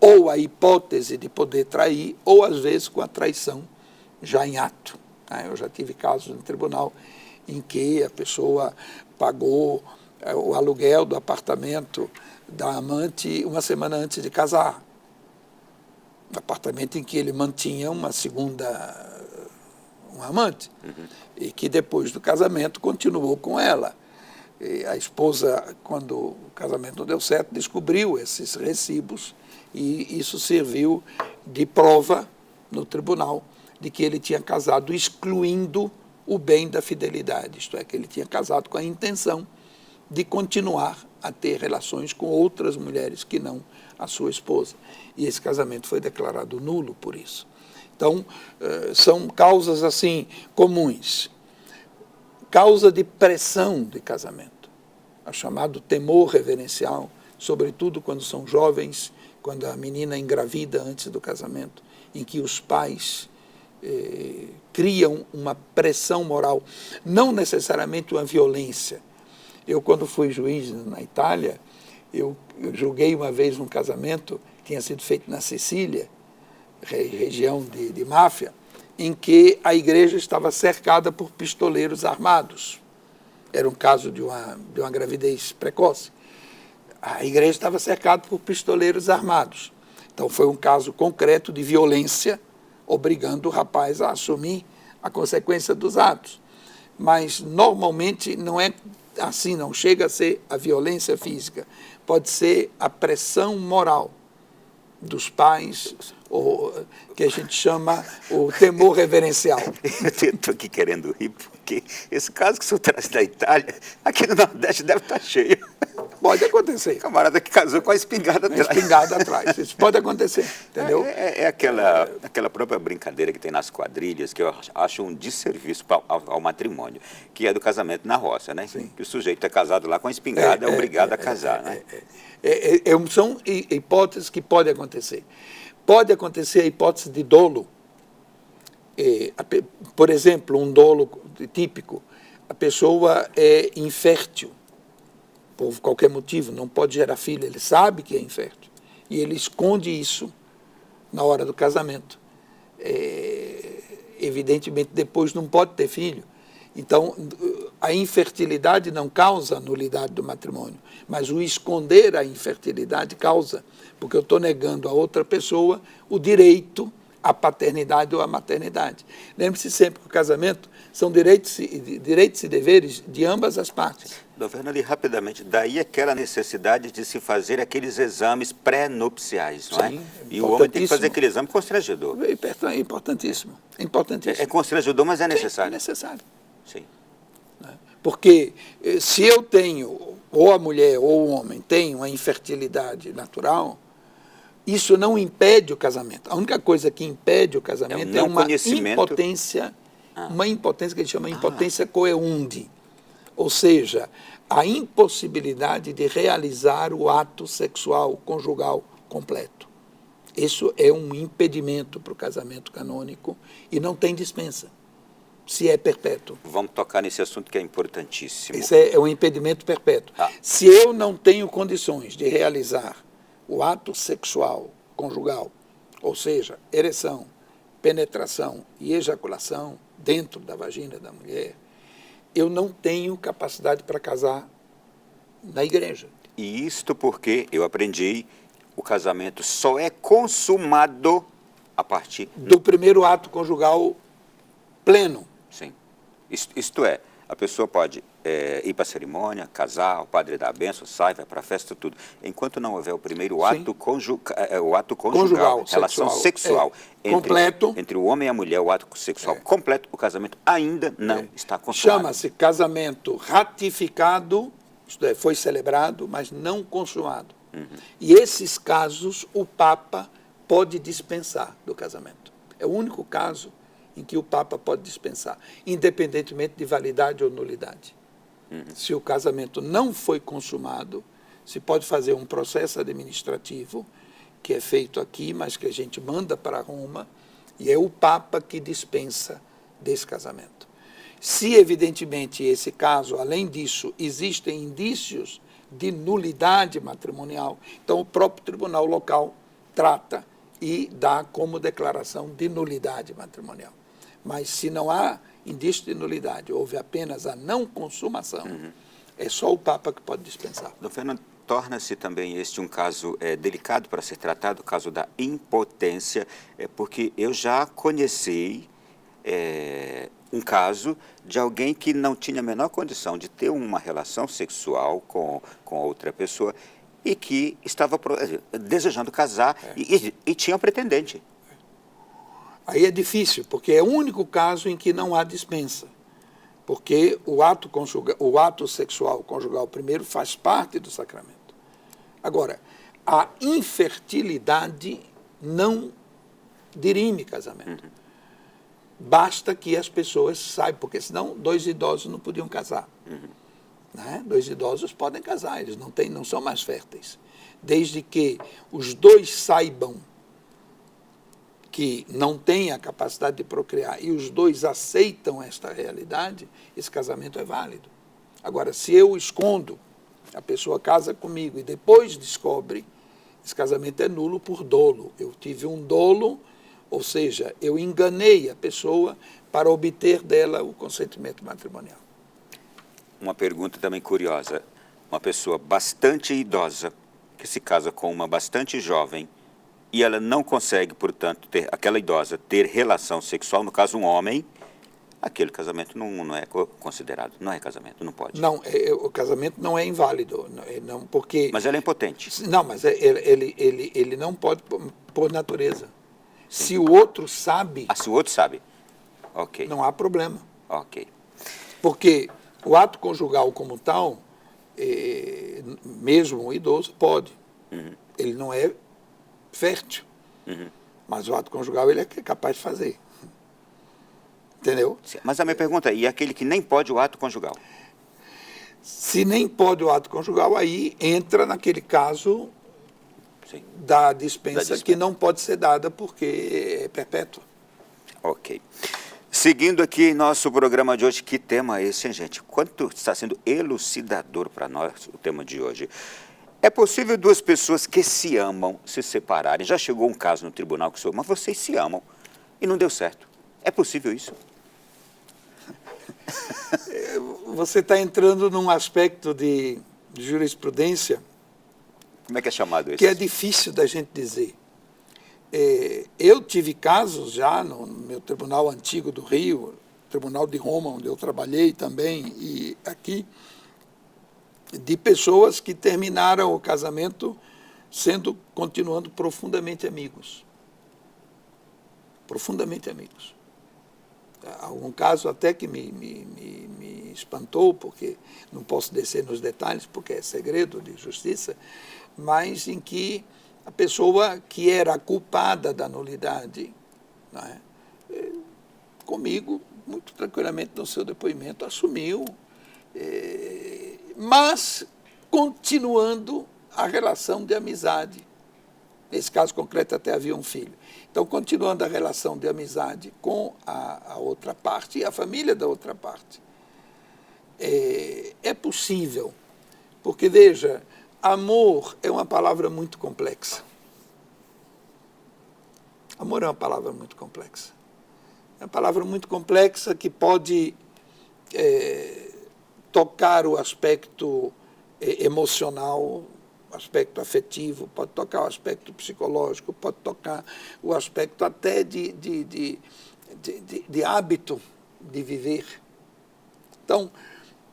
ou a hipótese de poder trair, ou às vezes com a traição já em ato. Eu já tive casos no tribunal em que a pessoa pagou o aluguel do apartamento da amante uma semana antes de casar. Um apartamento em que ele mantinha uma amante, e que depois do casamento continuou com ela. E a esposa, quando o casamento não deu certo, descobriu esses recibos, e isso serviu de prova no tribunal de que ele tinha casado excluindo o bem da fidelidade, isto é, que ele tinha casado com a intenção de continuar a ter relações com outras mulheres que não a sua esposa. E esse casamento foi declarado nulo por isso. Então, são causas assim comuns. Causa de pressão de casamento, o chamado temor reverencial, sobretudo quando são jovens, quando a menina engravida antes do casamento, em que os pais criam uma pressão moral, não necessariamente uma violência. Eu, quando fui juiz na Itália, eu julguei uma vez um casamento que tinha sido feito na Sicília, região de máfia, em que a igreja estava cercada por pistoleiros armados. Era um caso de uma gravidez precoce. A igreja estava cercada por pistoleiros armados. Então, foi um caso concreto de violência, obrigando o rapaz a assumir a consequência dos atos. Mas, normalmente, não é assim, não chega a ser a violência física. Pode ser a pressão moral dos pais, que a gente chama o temor reverencial. Eu estou aqui querendo rir, porque esse caso que o senhor traz da Itália, aqui no Nordeste deve estar cheio. Pode acontecer. Camarada que casou com a espingarda atrás. A espingarda atrás. Isso pode acontecer, entendeu? É aquela própria brincadeira que tem nas quadrilhas, que eu acho um desserviço ao matrimônio, que é do casamento na roça, né? Sim. Que o sujeito é casado lá com a espingarda, é obrigado a casar, né? São hipóteses que podem acontecer. Pode acontecer a hipótese de dolo. Por exemplo, um dolo típico, a pessoa é infértil, por qualquer motivo, não pode gerar filho, ele sabe que é infértil, e ele esconde isso na hora do casamento. Evidentemente, depois não pode ter filho. Então, a infertilidade não causa a nulidade do matrimônio, mas o esconder a infertilidade causa, porque eu estou negando a outra pessoa o direito a paternidade ou a maternidade. Lembre-se sempre que o casamento são direitos e deveres de ambas as partes. Dom Fernando, e rapidamente, daí aquela necessidade de se fazer aqueles exames pré-nupciais, não é? Sim, E o homem tem que fazer aquele exame constrangedor. É importantíssimo. É importantíssimo. É constrangedor, mas é necessário. Sim, é necessário. Sim. Porque se eu tenho, ou a mulher ou o homem tem uma infertilidade natural, isso não impede o casamento. A única coisa que impede o casamento é uma impotência, uma impotência que a gente chama de impotência coeunde, ou seja, a impossibilidade de realizar o ato sexual conjugal completo. Isso é um impedimento para o casamento canônico e não tem dispensa, se é perpétuo. Vamos tocar nesse assunto que é importantíssimo. Esse é um impedimento perpétuo. Se eu não tenho condições de realizar o ato sexual conjugal, ou seja, ereção, penetração e ejaculação dentro da vagina da mulher, eu não tenho capacidade para casar na igreja. E isto porque eu aprendi, o casamento só é consumado a partir do primeiro ato conjugal pleno. Sim. Isto é, a pessoa pode ir para a cerimônia, casar, o padre dá a benção, sai, vai para a festa, tudo. Enquanto não houver o primeiro ato, conjugal, relação sexual entre o homem e a mulher, o ato sexual completo, o casamento ainda não está consumado. Chama-se casamento ratificado, isto é, foi celebrado, mas não consumado. E esses casos o Papa pode dispensar do casamento. É o único caso em que o Papa pode dispensar, independentemente de validade ou nulidade. Se o casamento não foi consumado, se pode fazer um processo administrativo, que é feito aqui, mas que a gente manda para Roma, e é o Papa que dispensa desse casamento. Se, evidentemente, esse caso, além disso, existem indícios de nulidade matrimonial, então o próprio tribunal local trata e dá como declaração de nulidade matrimonial. Mas se não há indício de nulidade, houve apenas a não consumação, é só o Papa que pode dispensar. Dom Fernando, torna-se também este um caso delicado para ser tratado, o caso da impotência, porque eu já conheci um caso de alguém que não tinha a menor condição de ter uma relação sexual com outra pessoa e que estava desejando casar e tinha um pretendente. Aí é difícil, porque é o único caso em que não há dispensa. Porque o ato sexual conjugal primeiro faz parte do sacramento. Agora, a infertilidade não dirime casamento. Basta que as pessoas saibam, porque senão 2 idosos não podiam casar. Né? 2 idosos podem casar, eles não são mais férteis. Desde que os 2 saibam que não têm a capacidade de procriar e os 2 aceitam esta realidade, esse casamento é válido. Agora, se eu escondo, a pessoa casa comigo e depois descobre, esse casamento é nulo por dolo. Eu tive um dolo, ou seja, eu enganei a pessoa para obter dela o consentimento matrimonial. Uma pergunta também curiosa. Uma pessoa bastante idosa, que se casa com uma bastante jovem, e ela não consegue, portanto, aquela idosa ter relação sexual, no caso um homem, aquele casamento não é considerado, não é casamento, não pode. Não, o casamento não é inválido, não, porque... Mas ela é impotente. Não, mas ele não pode por natureza. Sim. Se o outro sabe... Se o outro sabe, ok. Não há problema. Ok. Porque o ato conjugal como tal, mesmo um idoso, pode. Ele não é fértil, mas o ato conjugal ele é capaz de fazer. Entendeu? Mas a minha pergunta é, e aquele que nem pode o ato conjugal? Se nem pode o ato conjugal, aí entra naquele caso da dispensa que não pode ser dada porque é perpétua. Ok. Seguindo aqui nosso programa de hoje, que tema é esse, hein, gente? Quanto está sendo elucidador para nós o tema de hoje. É possível 2 pessoas que se amam se separarem? Já chegou um caso no tribunal que mas vocês se amam e não deu certo. É possível isso? Você está entrando num aspecto de jurisprudência. Como é que é chamado isso? Que é difícil da gente dizer. Eu tive casos já no meu tribunal antigo do Rio, Tribunal de Roma, onde eu trabalhei também, e aqui, de pessoas que terminaram o casamento continuando profundamente amigos. Profundamente amigos. Algum caso até que me espantou, porque não posso descer nos detalhes, porque é segredo de justiça, mas em que a pessoa que era a culpada da nulidade, não é, comigo, muito tranquilamente no seu depoimento, assumiu, mas continuando a relação de amizade. Nesse caso concreto até havia um filho. Então, continuando a relação de amizade com a outra parte e a família da outra parte. É possível, porque, veja, amor é uma palavra muito complexa. Amor é uma palavra muito complexa. É uma palavra muito complexa que pode tocar o aspecto emocional, o aspecto afetivo, pode tocar o aspecto psicológico, pode tocar o aspecto até de hábito de viver. Então,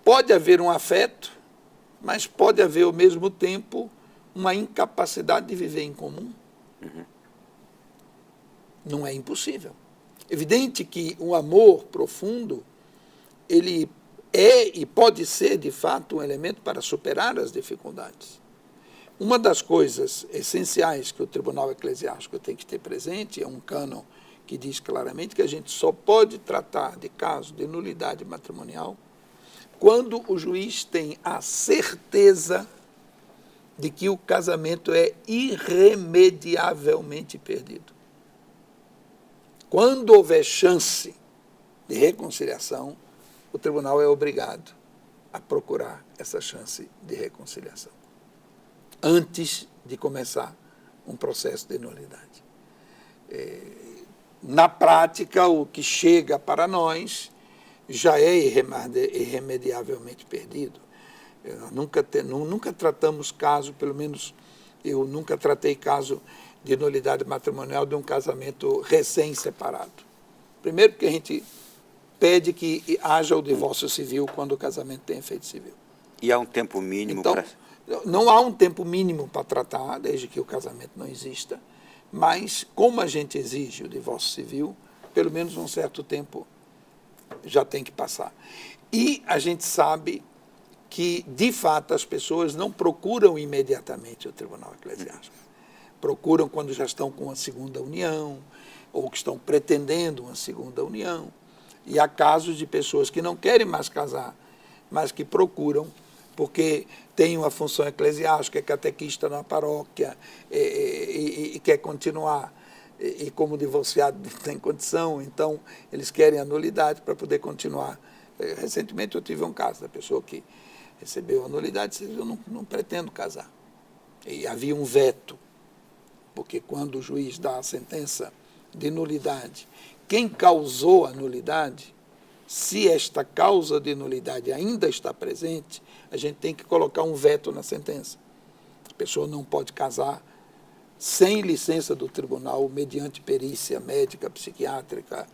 pode haver um afeto, mas pode haver, ao mesmo tempo, uma incapacidade de viver em comum. Uhum. Não é impossível. Evidente que um amor profundo, ele é e pode ser, de fato, um elemento para superar as dificuldades. Uma das coisas essenciais que o Tribunal Eclesiástico tem que ter presente é um cânon que diz claramente que a gente só pode tratar de caso de nulidade matrimonial quando o juiz tem a certeza de que o casamento é irremediavelmente perdido. Quando houver chance de reconciliação, o tribunal é obrigado a procurar essa chance de reconciliação antes de começar um processo de nulidade. Na prática, o que chega para nós já é irremediavelmente perdido. Nunca tratamos caso, pelo menos eu nunca tratei caso de nulidade matrimonial de um casamento recém-separado. Primeiro, porque a gente pede que haja o divórcio civil quando o casamento tem efeito civil. E há um tempo mínimo então, para... Não há um tempo mínimo para tratar, desde que o casamento não exista, mas como a gente exige o divórcio civil, pelo menos um certo tempo já tem que passar. E a gente sabe que, de fato, as pessoas não procuram imediatamente o Tribunal Eclesiástico. Procuram quando já estão com uma segunda união, ou que estão pretendendo uma segunda união. E há casos de pessoas que não querem mais casar, mas que procuram, porque tem uma função eclesiástica, é catequista na paróquia e quer continuar. E como divorciado não tem condição, então eles querem a nulidade para poder continuar. Recentemente eu tive um caso da pessoa que recebeu a nulidade e disse: eu não pretendo casar. E havia um veto, porque quando o juiz dá a sentença de nulidade, quem causou a nulidade, se esta causa de nulidade ainda está presente, a gente tem que colocar um veto na sentença. A pessoa não pode casar sem licença do tribunal, mediante perícia médica, psiquiátrica,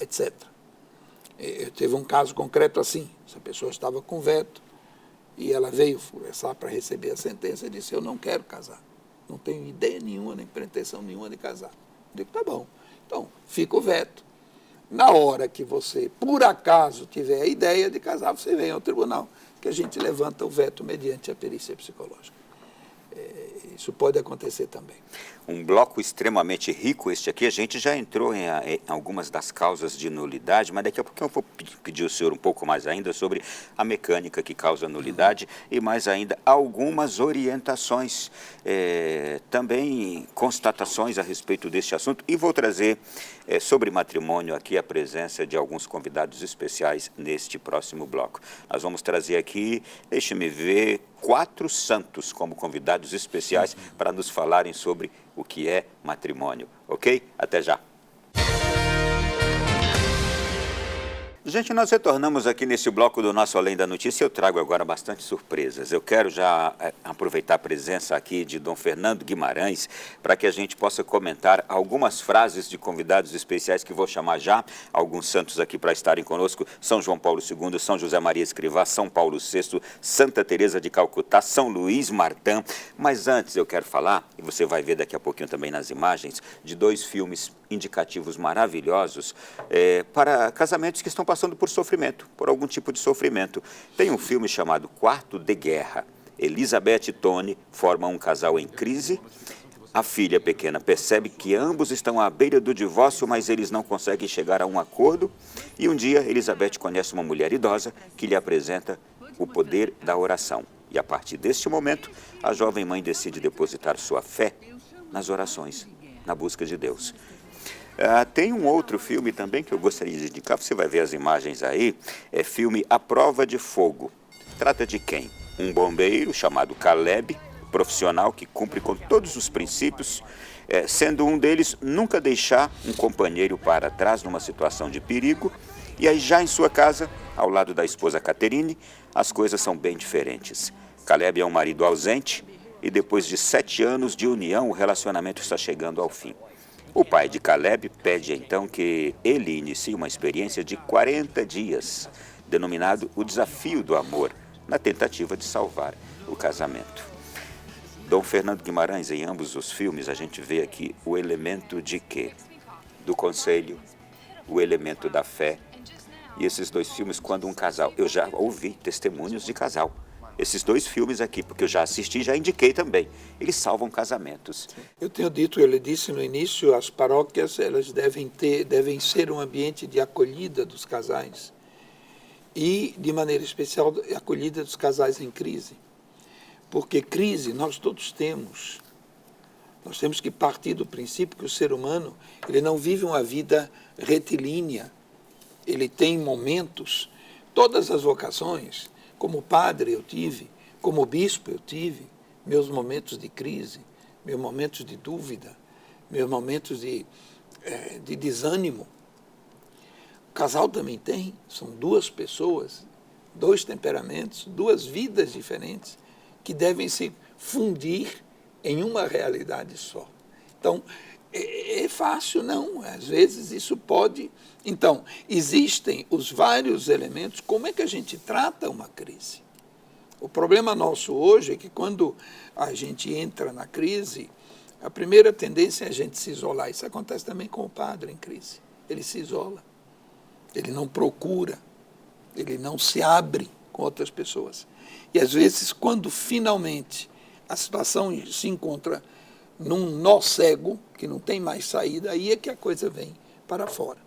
etc. Eu teve um caso concreto assim. Essa pessoa estava com veto e ela veio conversar para receber a sentença e disse: eu não quero casar. Não tenho ideia nenhuma, nem pretensão nenhuma de casar. Eu digo: tá bom. Então, fica o veto. Na hora que você, por acaso, tiver a ideia de casar, você vem ao tribunal, que a gente levanta o veto mediante a perícia psicológica. Isso pode acontecer também. Um bloco extremamente rico este aqui. A gente já entrou em algumas das causas de nulidade, mas daqui a pouco eu vou pedir ao senhor um pouco mais ainda sobre a mecânica que causa nulidade e mais ainda algumas orientações, também constatações a respeito deste assunto. E vou trazer sobre matrimônio aqui a presença de alguns convidados especiais neste próximo bloco. Nós vamos trazer aqui, deixe-me ver, 4 santos como convidados especiais para nos falarem sobre o que é matrimônio, ok? Até já! Gente, nós retornamos aqui nesse bloco do nosso Além da Notícia. Eu trago agora bastante surpresas. Eu quero já aproveitar a presença aqui de Dom Fernando Guimarães para que a gente possa comentar algumas frases de convidados especiais que vou chamar já. Alguns santos aqui para estarem conosco. São João Paulo II, São José Maria Escrivá, São Paulo VI, Santa Teresa de Calcutá, São Luís Martã. Mas antes eu quero falar, e você vai ver daqui a pouquinho também nas imagens, de 2 filmes indicativos maravilhosos para casamentos que estão passando por sofrimento, por algum tipo de sofrimento. Tem um filme chamado Quarto de Guerra. Elizabeth e Tony formam um casal em crise. A filha pequena percebe que ambos estão à beira do divórcio, mas eles não conseguem chegar a um acordo. E um dia, Elizabeth conhece uma mulher idosa que lhe apresenta o poder da oração. E a partir deste momento, a jovem mãe decide depositar sua fé nas orações, na busca de Deus. Tem um outro filme também que eu gostaria de indicar, você vai ver as imagens aí, é filme A Prova de Fogo. Trata de quem? Um bombeiro chamado Caleb, profissional que cumpre com todos os princípios, sendo um deles nunca deixar um companheiro para trás numa situação de perigo. E aí já em sua casa, ao lado da esposa Catherine, as coisas são bem diferentes. Caleb é um marido ausente e depois de 7 anos de união, o relacionamento está chegando ao fim. O pai de Caleb pede então que ele inicie uma experiência de 40 dias, denominado o Desafio do Amor, na tentativa de salvar o casamento. Dom Fernando Guimarães, em ambos os filmes, a gente vê aqui o elemento de quê? Do conselho, o elemento da fé. E esses 2 filmes, quando um casal... Eu já ouvi testemunhos de casal. Esses 2 filmes aqui, porque eu já assisti e já indiquei também. Eles salvam casamentos. Eu tenho dito, ele disse no início, as paróquias elas devem ser um ambiente de acolhida dos casais. E, de maneira especial, a acolhida dos casais em crise. Porque crise nós todos temos. Nós temos que partir do princípio que o ser humano ele não vive uma vida retilínea. Ele tem momentos, todas as vocações. Como padre eu tive, como bispo eu tive, meus momentos de crise, meus momentos de dúvida, meus momentos de desânimo. O casal também tem, são 2 pessoas, 2 temperamentos, 2 vidas diferentes que devem se fundir em uma realidade só. Então, é fácil? Não, às vezes isso pode... Então, existem os vários elementos, como é que a gente trata uma crise? O problema nosso hoje é que quando a gente entra na crise, a primeira tendência é a gente se isolar. Isso acontece também com o padre em crise. Ele se isola, ele não procura, ele não se abre com outras pessoas. E às vezes, quando finalmente a situação se encontra num nó cego, que não tem mais saída, aí é que a coisa vem para fora.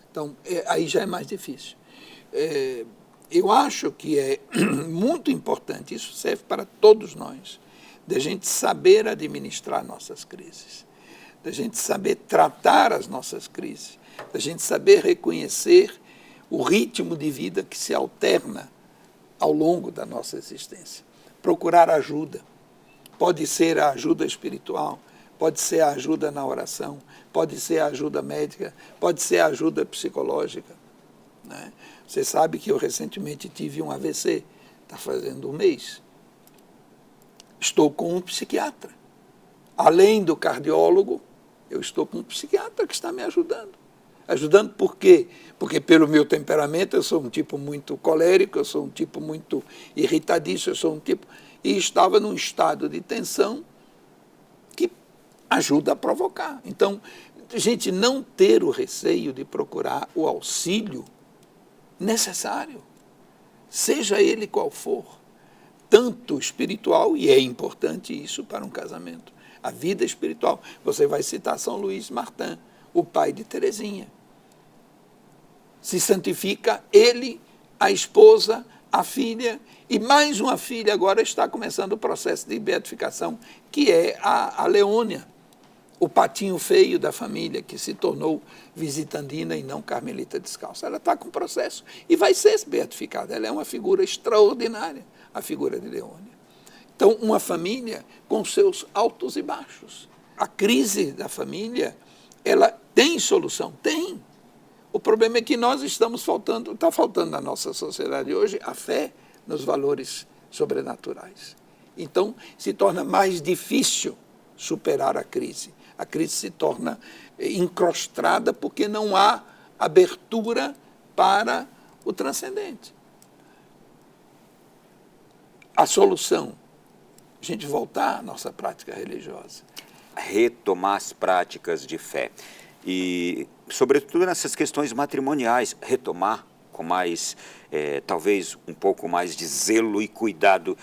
Então, aí já é mais difícil. Eu acho que é muito importante, isso serve para todos nós, da gente saber administrar nossas crises, da gente saber tratar as nossas crises, da gente saber reconhecer o ritmo de vida que se alterna ao longo da nossa existência. Procurar ajuda. Pode ser a ajuda espiritual, pode ser a ajuda na oração, pode ser a ajuda médica, pode ser a ajuda psicológica. Né? Você sabe que eu recentemente tive um AVC, está fazendo 1 mês. Estou com um psiquiatra. Além do cardiólogo, eu estou com um psiquiatra que está me ajudando. Ajudando por quê? Porque pelo meu temperamento eu sou um tipo muito colérico, eu sou um tipo muito irritadiço, eu sou um tipo... E estava num estado de tensão que ajuda a provocar. Então, a gente não ter o receio de procurar o auxílio necessário, seja ele qual for, tanto espiritual, e é importante isso para um casamento, a vida espiritual. Você vai citar São Luís Martã, o pai de Teresinha. Se santifica ele, a esposa, a filha, e mais uma filha agora está começando o processo de beatificação, que é a Leônia, o patinho feio da família, que se tornou visitandina e não carmelita descalça. Ela está com processo e vai ser beatificada. Ela é uma figura extraordinária, a figura de Leônia. Então, uma família com seus altos e baixos. A crise da família, ela tem solução? Tem. O problema é que nós está faltando na nossa sociedade hoje a fé nos valores sobrenaturais. Então, se torna mais difícil superar a crise. A crise se torna encrostrada porque não há abertura para o transcendente. A solução, a gente voltar à nossa prática religiosa. Retomar as práticas de fé. E, sobretudo, nessas questões matrimoniais, retomar com mais, talvez, um pouco mais de zelo e cuidado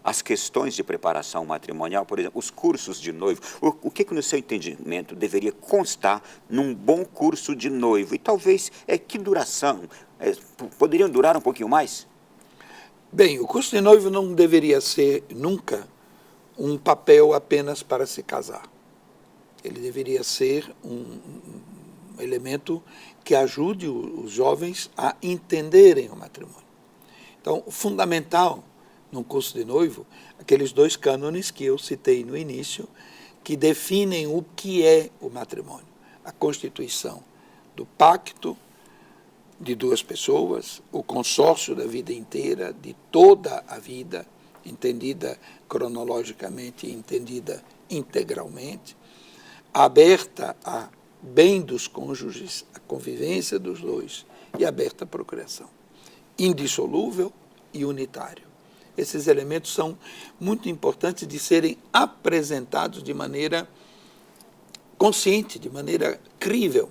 as questões de preparação matrimonial, por exemplo, os cursos de noivo. O que, no seu entendimento, deveria constar num bom curso de noivo? E talvez, que duração? Poderiam durar um pouquinho mais? Bem, o curso de noivo não deveria ser nunca um papel apenas para se casar. Ele deveria ser um elemento que ajude os jovens a entenderem o matrimônio. Então, o fundamental num curso de noivo, aqueles 2 cânones que eu citei no início, que definem o que é o matrimônio. A constituição do pacto de 2 pessoas, o consórcio da vida inteira, de toda a vida, entendida cronologicamente e entendida integralmente, aberta a bem dos cônjuges, a convivência dos 2 e aberta à procriação. Indissolúvel e unitário. Esses elementos são muito importantes de serem apresentados de maneira consciente, de maneira crível.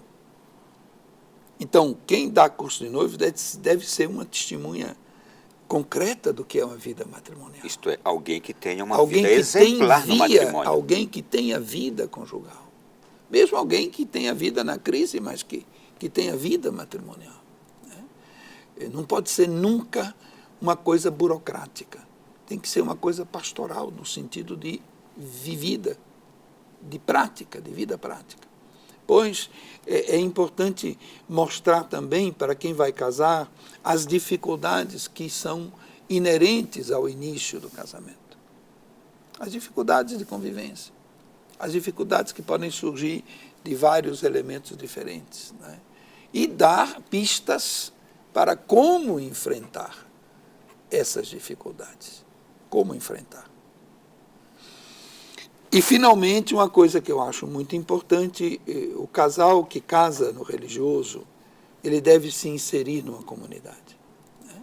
Então, quem dá curso de noivo deve ser uma testemunha concreta do que é uma vida matrimonial. Isto é, alguém que tenha uma vida exemplar no matrimônio. Alguém que tenha vida conjugal. Mesmo alguém que tenha vida na crise, mas que tenha vida matrimonial. Né? Não pode ser nunca uma coisa burocrática. Tem que ser uma coisa pastoral, no sentido de vivida, de prática, de vida prática. Pois é importante mostrar também para quem vai casar as dificuldades que são inerentes ao início do casamento. As dificuldades de convivência, as dificuldades que podem surgir de vários elementos diferentes, né? E dar pistas para como enfrentar essas dificuldades. Como enfrentar. E, finalmente, uma coisa que eu acho muito importante, o casal que casa no religioso, ele deve se inserir numa comunidade. Né?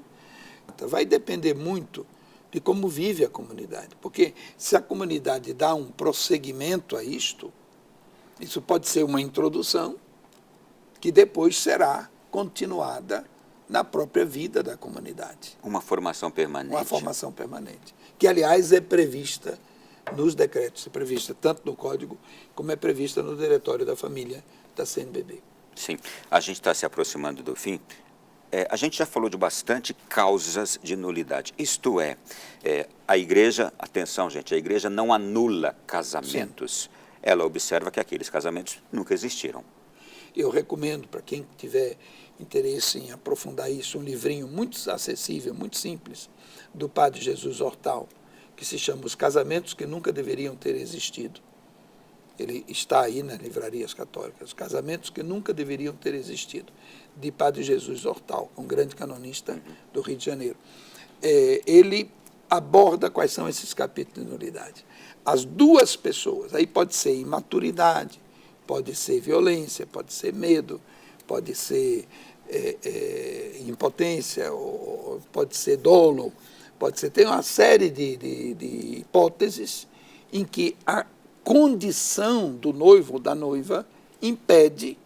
Vai depender muito de como vive a comunidade, porque se a comunidade dá um prosseguimento a isto, isso pode ser uma introdução que depois será continuada na própria vida da comunidade. Uma formação permanente. Uma formação permanente, que, aliás, é prevista nos decretos, é prevista tanto no Código como é prevista no Diretório da Família da CNBB. Sim, a gente está se aproximando do fim. A gente já falou de bastante causas de nulidade. Isto é, a igreja, atenção gente, a igreja não anula casamentos. Sim. Ela observa que aqueles casamentos nunca existiram. Eu recomendo para quem tiver interesse em aprofundar isso, um livrinho muito acessível, muito simples, do padre Jesus Hortal, que se chama Os Casamentos que Nunca Deveriam Ter Existido. Ele está aí nas livrarias católicas, Os Casamentos que Nunca Deveriam Ter Existido, de padre Jesus Hortal, um grande canonista do Rio de Janeiro. Ele aborda quais são esses capítulos de nulidade. As 2 pessoas, aí pode ser imaturidade, pode ser violência, pode ser medo, pode ser impotência, ou pode ser dolo, tem uma série de hipóteses em que a condição do noivo ou da noiva impede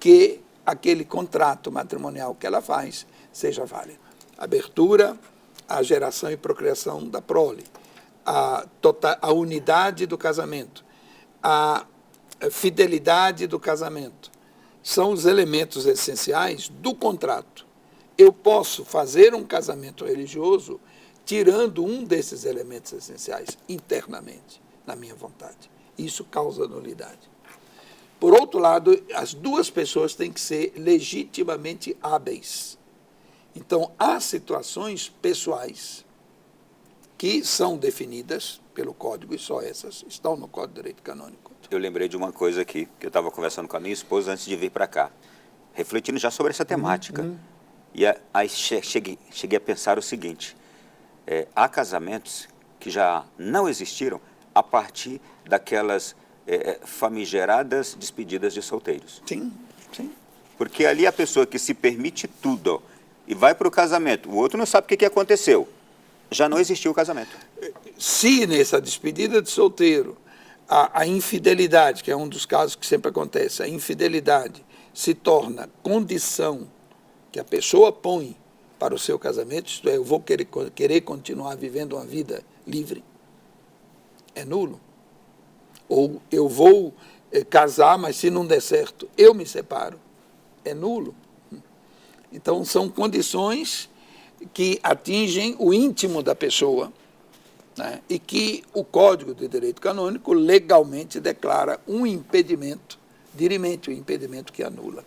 que aquele contrato matrimonial que ela faz seja válido. Abertura, a geração e procriação da prole, a unidade do casamento, a fidelidade do casamento, são os elementos essenciais do contrato. Eu posso fazer um casamento religioso tirando um desses elementos essenciais internamente, na minha vontade. Isso causa nulidade. Por outro lado, as 2 pessoas têm que ser legitimamente hábeis. Então, há situações pessoais que são definidas pelo Código, e só essas estão no Código de Direito Canônico. Eu lembrei de uma coisa aqui, que eu estava conversando com a minha esposa antes de vir para cá. refletindo já sobre essa temática. E aí cheguei a pensar o seguinte, há casamentos que já não existiram a partir daquelas famigeradas despedidas de solteiros. Sim, sim. Porque ali a pessoa que se permite tudo e vai para o casamento, o outro não sabe o que aconteceu. Já não existiu o casamento. Se nessa despedida de solteiro a infidelidade, que é um dos casos que sempre acontece, a infidelidade se torna condição que a pessoa põe para o seu casamento, isto é, eu vou querer continuar vivendo uma vida livre, é nulo. Ou eu vou casar, mas se não der certo, eu me separo, é nulo. Então, são condições que atingem o íntimo da pessoa, né, e que o Código de Direito Canônico legalmente declara um impedimento, dirimente o impedimento que anula.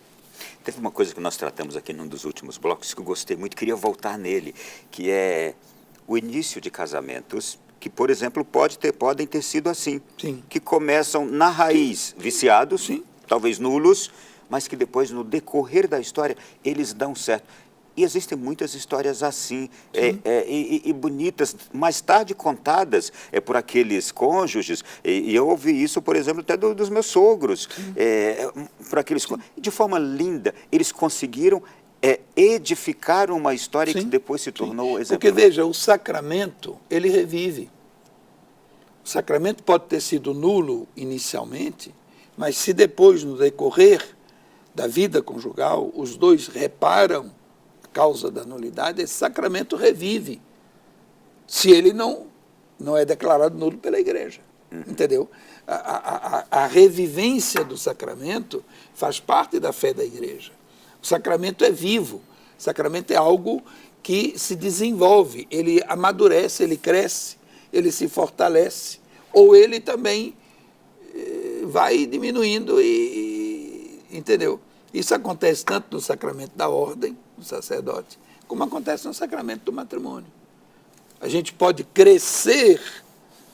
Teve uma coisa que nós tratamos aqui num dos últimos blocos que eu gostei muito, queria voltar nele, que é o início de casamentos que, por exemplo, podem ter sido assim. Sim. Que começam na raiz viciados, sim, talvez nulos, mas que depois, no decorrer da história, eles dão certo. E existem muitas histórias assim, e bonitas, mais tarde contadas por aqueles cônjuges, e eu ouvi isso, por exemplo, até dos meus sogros, por aqueles, de forma linda, eles conseguiram edificar uma história que depois se tornou exemplar. Porque, veja, o sacramento, ele revive. O sacramento pode ter sido nulo inicialmente, mas se depois, no decorrer da vida conjugal, os dois reparam causa da nulidade, esse sacramento revive, se ele não é declarado nulo pela igreja. Entendeu? A revivência do sacramento faz parte da fé da igreja. O sacramento é vivo, o sacramento é algo que se desenvolve, ele amadurece, ele cresce, ele se fortalece, ou ele também vai diminuindo entendeu? Isso acontece tanto no sacramento da ordem, do sacerdote, como acontece no sacramento do matrimônio. A gente pode crescer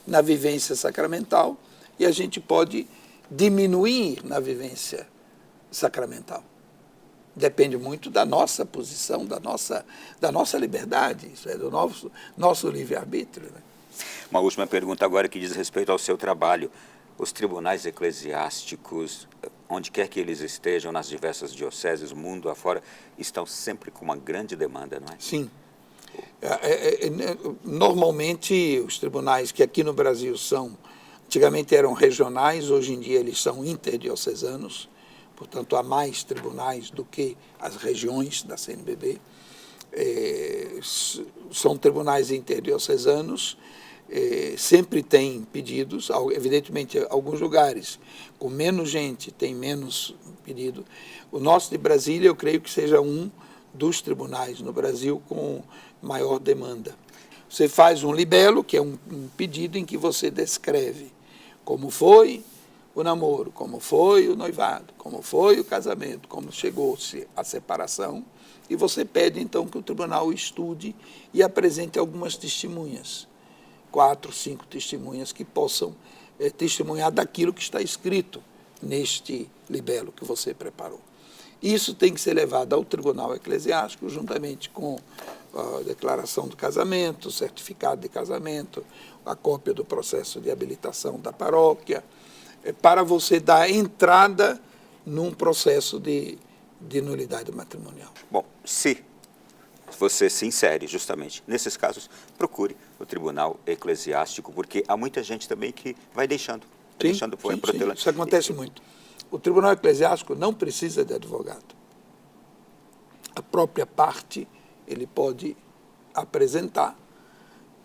na vivência sacramental e a gente pode diminuir na vivência sacramental. Depende muito da nossa posição, da nossa liberdade, isso é, do nosso livre-arbítrio. Né? Uma última pergunta agora que diz respeito ao seu trabalho. Os tribunais eclesiásticos, onde quer que eles estejam, nas diversas dioceses, mundo afora, estão sempre com uma grande demanda, não é? Sim. Normalmente, os tribunais que aqui no Brasil antigamente eram regionais, hoje em dia eles são interdiocesanos, portanto, há mais tribunais do que as regiões da CNBB. São tribunais interdiocesanos, sempre tem pedidos, evidentemente, alguns lugares com menos gente tem menos pedido. O nosso de Brasília, eu creio que seja um dos tribunais no Brasil com maior demanda. Você faz um libelo, que é um pedido em que você descreve como foi o namoro, como foi o noivado, como foi o casamento, como chegou-se à separação, e você pede, então, que o tribunal estude e apresente algumas testemunhas, 4, 5 testemunhas que possam testemunhar daquilo que está escrito neste libelo que você preparou. Isso tem que ser levado ao tribunal eclesiástico, juntamente com a declaração do casamento, o certificado de casamento, a cópia do processo de habilitação da paróquia, para você dar entrada num processo de nulidade matrimonial. Bom, se você se insere justamente nesses casos, procure o tribunal eclesiástico, porque há muita gente também que vai deixando protelando. Isso acontece muito. O tribunal eclesiástico não precisa de advogado. A própria parte, ele pode apresentar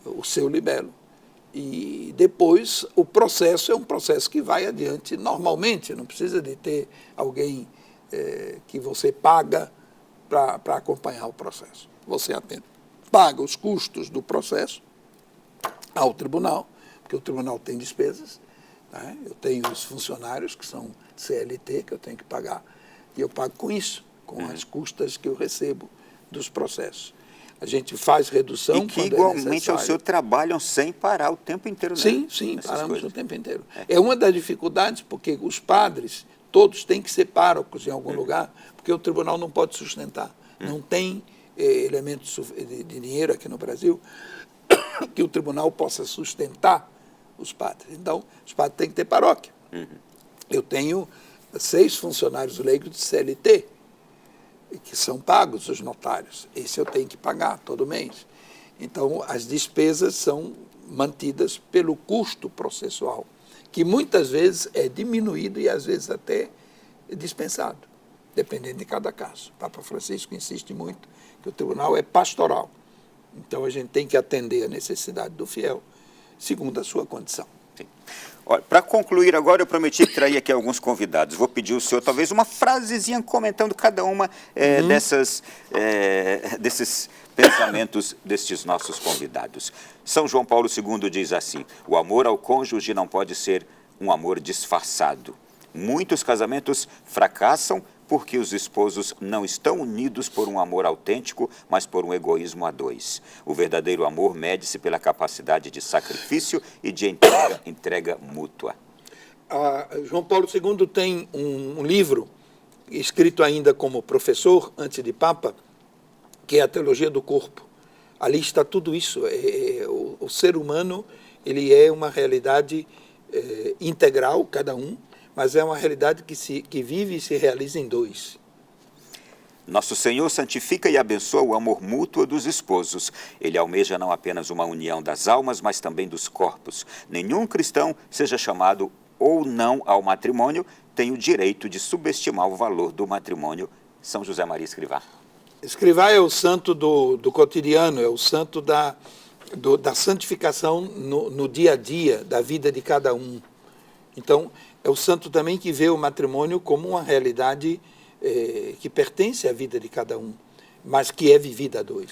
o seu libelo. E depois o processo é um processo que vai adiante normalmente, não precisa de ter alguém que você paga para acompanhar o processo. Você apenas paga os custos do processo ao tribunal, porque o tribunal tem despesas, né? Eu tenho os funcionários que são CLT, que eu tenho que pagar, e eu pago com isso, com as custas que eu recebo dos processos. A gente faz redução e que igualmente ao seu trabalham sem parar o tempo inteiro. Sim, né? Sim, paramos coisas. O tempo inteiro. É uma das dificuldades, porque os padres todos têm que ser párocos em algum lugar, porque o tribunal não pode sustentar. Não tem elementos de dinheiro aqui no Brasil que o tribunal possa sustentar os padres. Então, os padres têm que ter paróquia. Eu tenho 6 funcionários leigos de CLT, que são pagos os notários. Esse eu tenho que pagar todo mês. Então, as despesas são mantidas pelo custo processual, que muitas vezes é diminuído e às vezes até dispensado, dependendo de cada caso. O Papa Francisco insiste muito que o tribunal é pastoral. Então, a gente tem que atender a necessidade do fiel, segundo a sua condição. Para concluir agora, eu prometi trazer aqui alguns convidados. Vou pedir ao senhor talvez uma frasezinha comentando cada uma desses pensamentos destes nossos convidados. São João Paulo II diz assim: o amor ao cônjuge não pode ser um amor disfarçado. Muitos casamentos fracassam porque os esposos não estão unidos por um amor autêntico, mas por um egoísmo a dois. O verdadeiro amor mede-se pela capacidade de sacrifício e de entrega mútua. João Paulo II tem um livro, escrito ainda como professor, antes de Papa, que é a Teologia do Corpo. Ali está tudo isso. O ser humano, ele é uma realidade integral, cada um, mas é uma realidade que vive e se realiza em dois. Nosso Senhor santifica e abençoa o amor mútuo dos esposos. Ele almeja não apenas uma união das almas, mas também dos corpos. Nenhum cristão, seja chamado ou não ao matrimônio, tem o direito de subestimar o valor do matrimônio. São José Maria Escrivá. Escrivá é o santo do cotidiano, é o santo da santificação no dia a dia, da vida de cada um. Então, é o santo também que vê o matrimônio como uma realidade que pertence à vida de cada um, mas que é vivida a dois.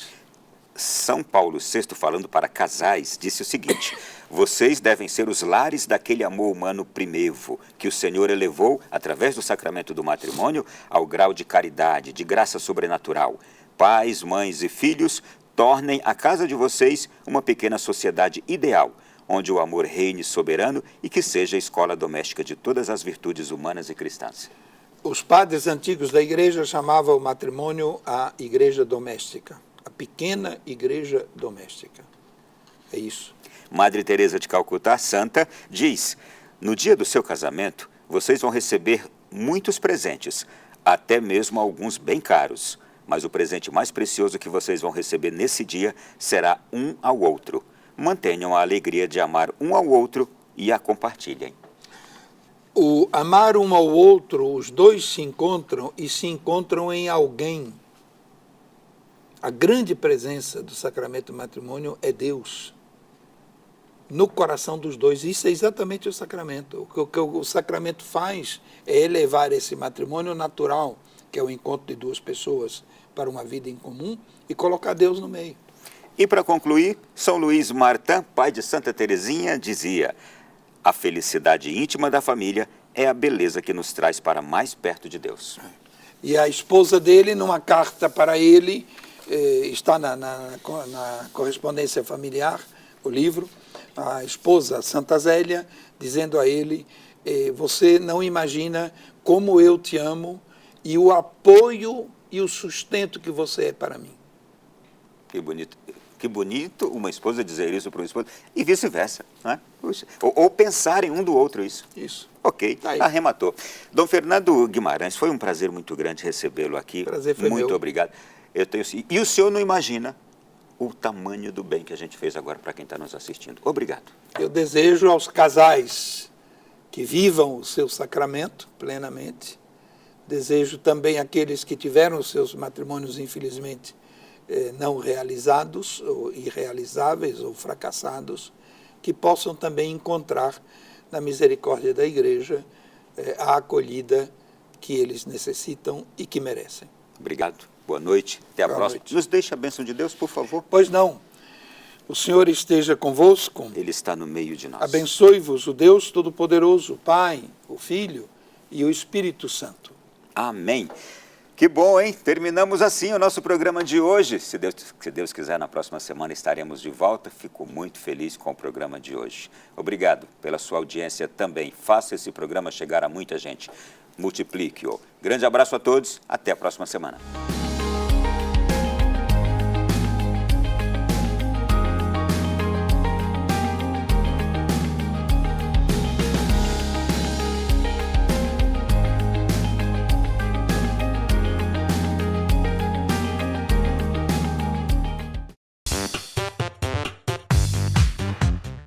São Paulo VI, falando para casais, disse o seguinte: vocês devem ser os lares daquele amor humano primevo, que o Senhor elevou, através do sacramento do matrimônio, ao grau de caridade, de graça sobrenatural. Pais, mães e filhos, tornem a casa de vocês uma pequena sociedade ideal, onde o amor reine soberano e que seja a escola doméstica de todas as virtudes humanas e cristãs. Os padres antigos da igreja chamavam o matrimônio a igreja doméstica, a pequena igreja doméstica. É isso. Madre Teresa de Calcutá, santa, diz: no dia do seu casamento, vocês vão receber muitos presentes, até mesmo alguns bem caros. Mas o presente mais precioso que vocês vão receber nesse dia será um ao outro. Mantenham a alegria de amar um ao outro e a compartilhem. O amar um ao outro, os dois se encontram e se encontram em alguém. A grande presença do sacramento do matrimônio é Deus no coração dos dois. Isso é exatamente o sacramento. O que o sacramento faz é elevar esse matrimônio natural, que é o encontro de duas pessoas para uma vida em comum, e colocar Deus no meio. E para concluir, São Luís Martin, pai de Santa Teresinha, dizia: a felicidade íntima da família é a beleza que nos traz para mais perto de Deus. E a esposa dele, numa carta para ele, está na correspondência familiar, o livro, a esposa Santa Zélia, dizendo a ele: você não imagina como eu te amo e o apoio e o sustento que você é para mim. Que bonito. Que bonito uma esposa dizer isso para um esposo e vice-versa, né? Ou pensarem um do outro isso. Isso. Ok, arrematou. Dom Fernando Guimarães, foi um prazer muito grande recebê-lo aqui. Prazer foi muito meu. Obrigado. E o senhor não imagina o tamanho do bem que a gente fez agora para quem está nos assistindo. Obrigado. Eu desejo aos casais que vivam o seu sacramento plenamente. Desejo também àqueles que tiveram os seus matrimônios, infelizmente, não realizados, ou irrealizáveis ou fracassados, que possam também encontrar na misericórdia da Igreja a acolhida que eles necessitam e que merecem. Obrigado. Boa noite. Até a próxima. Noite. Nos deixe a bênção de Deus, por favor. Pois não. O Senhor esteja convosco. Ele está no meio de nós. Abençoe-vos o Deus Todo-Poderoso, o Pai, o Filho e o Espírito Santo. Amém. Que bom, hein? Terminamos assim o nosso programa de hoje. Se Deus quiser, na próxima semana estaremos de volta. Fico muito feliz com o programa de hoje. Obrigado pela sua audiência também. Faça esse programa chegar a muita gente. multiplique-o. Grande abraço a todos, até a próxima semana.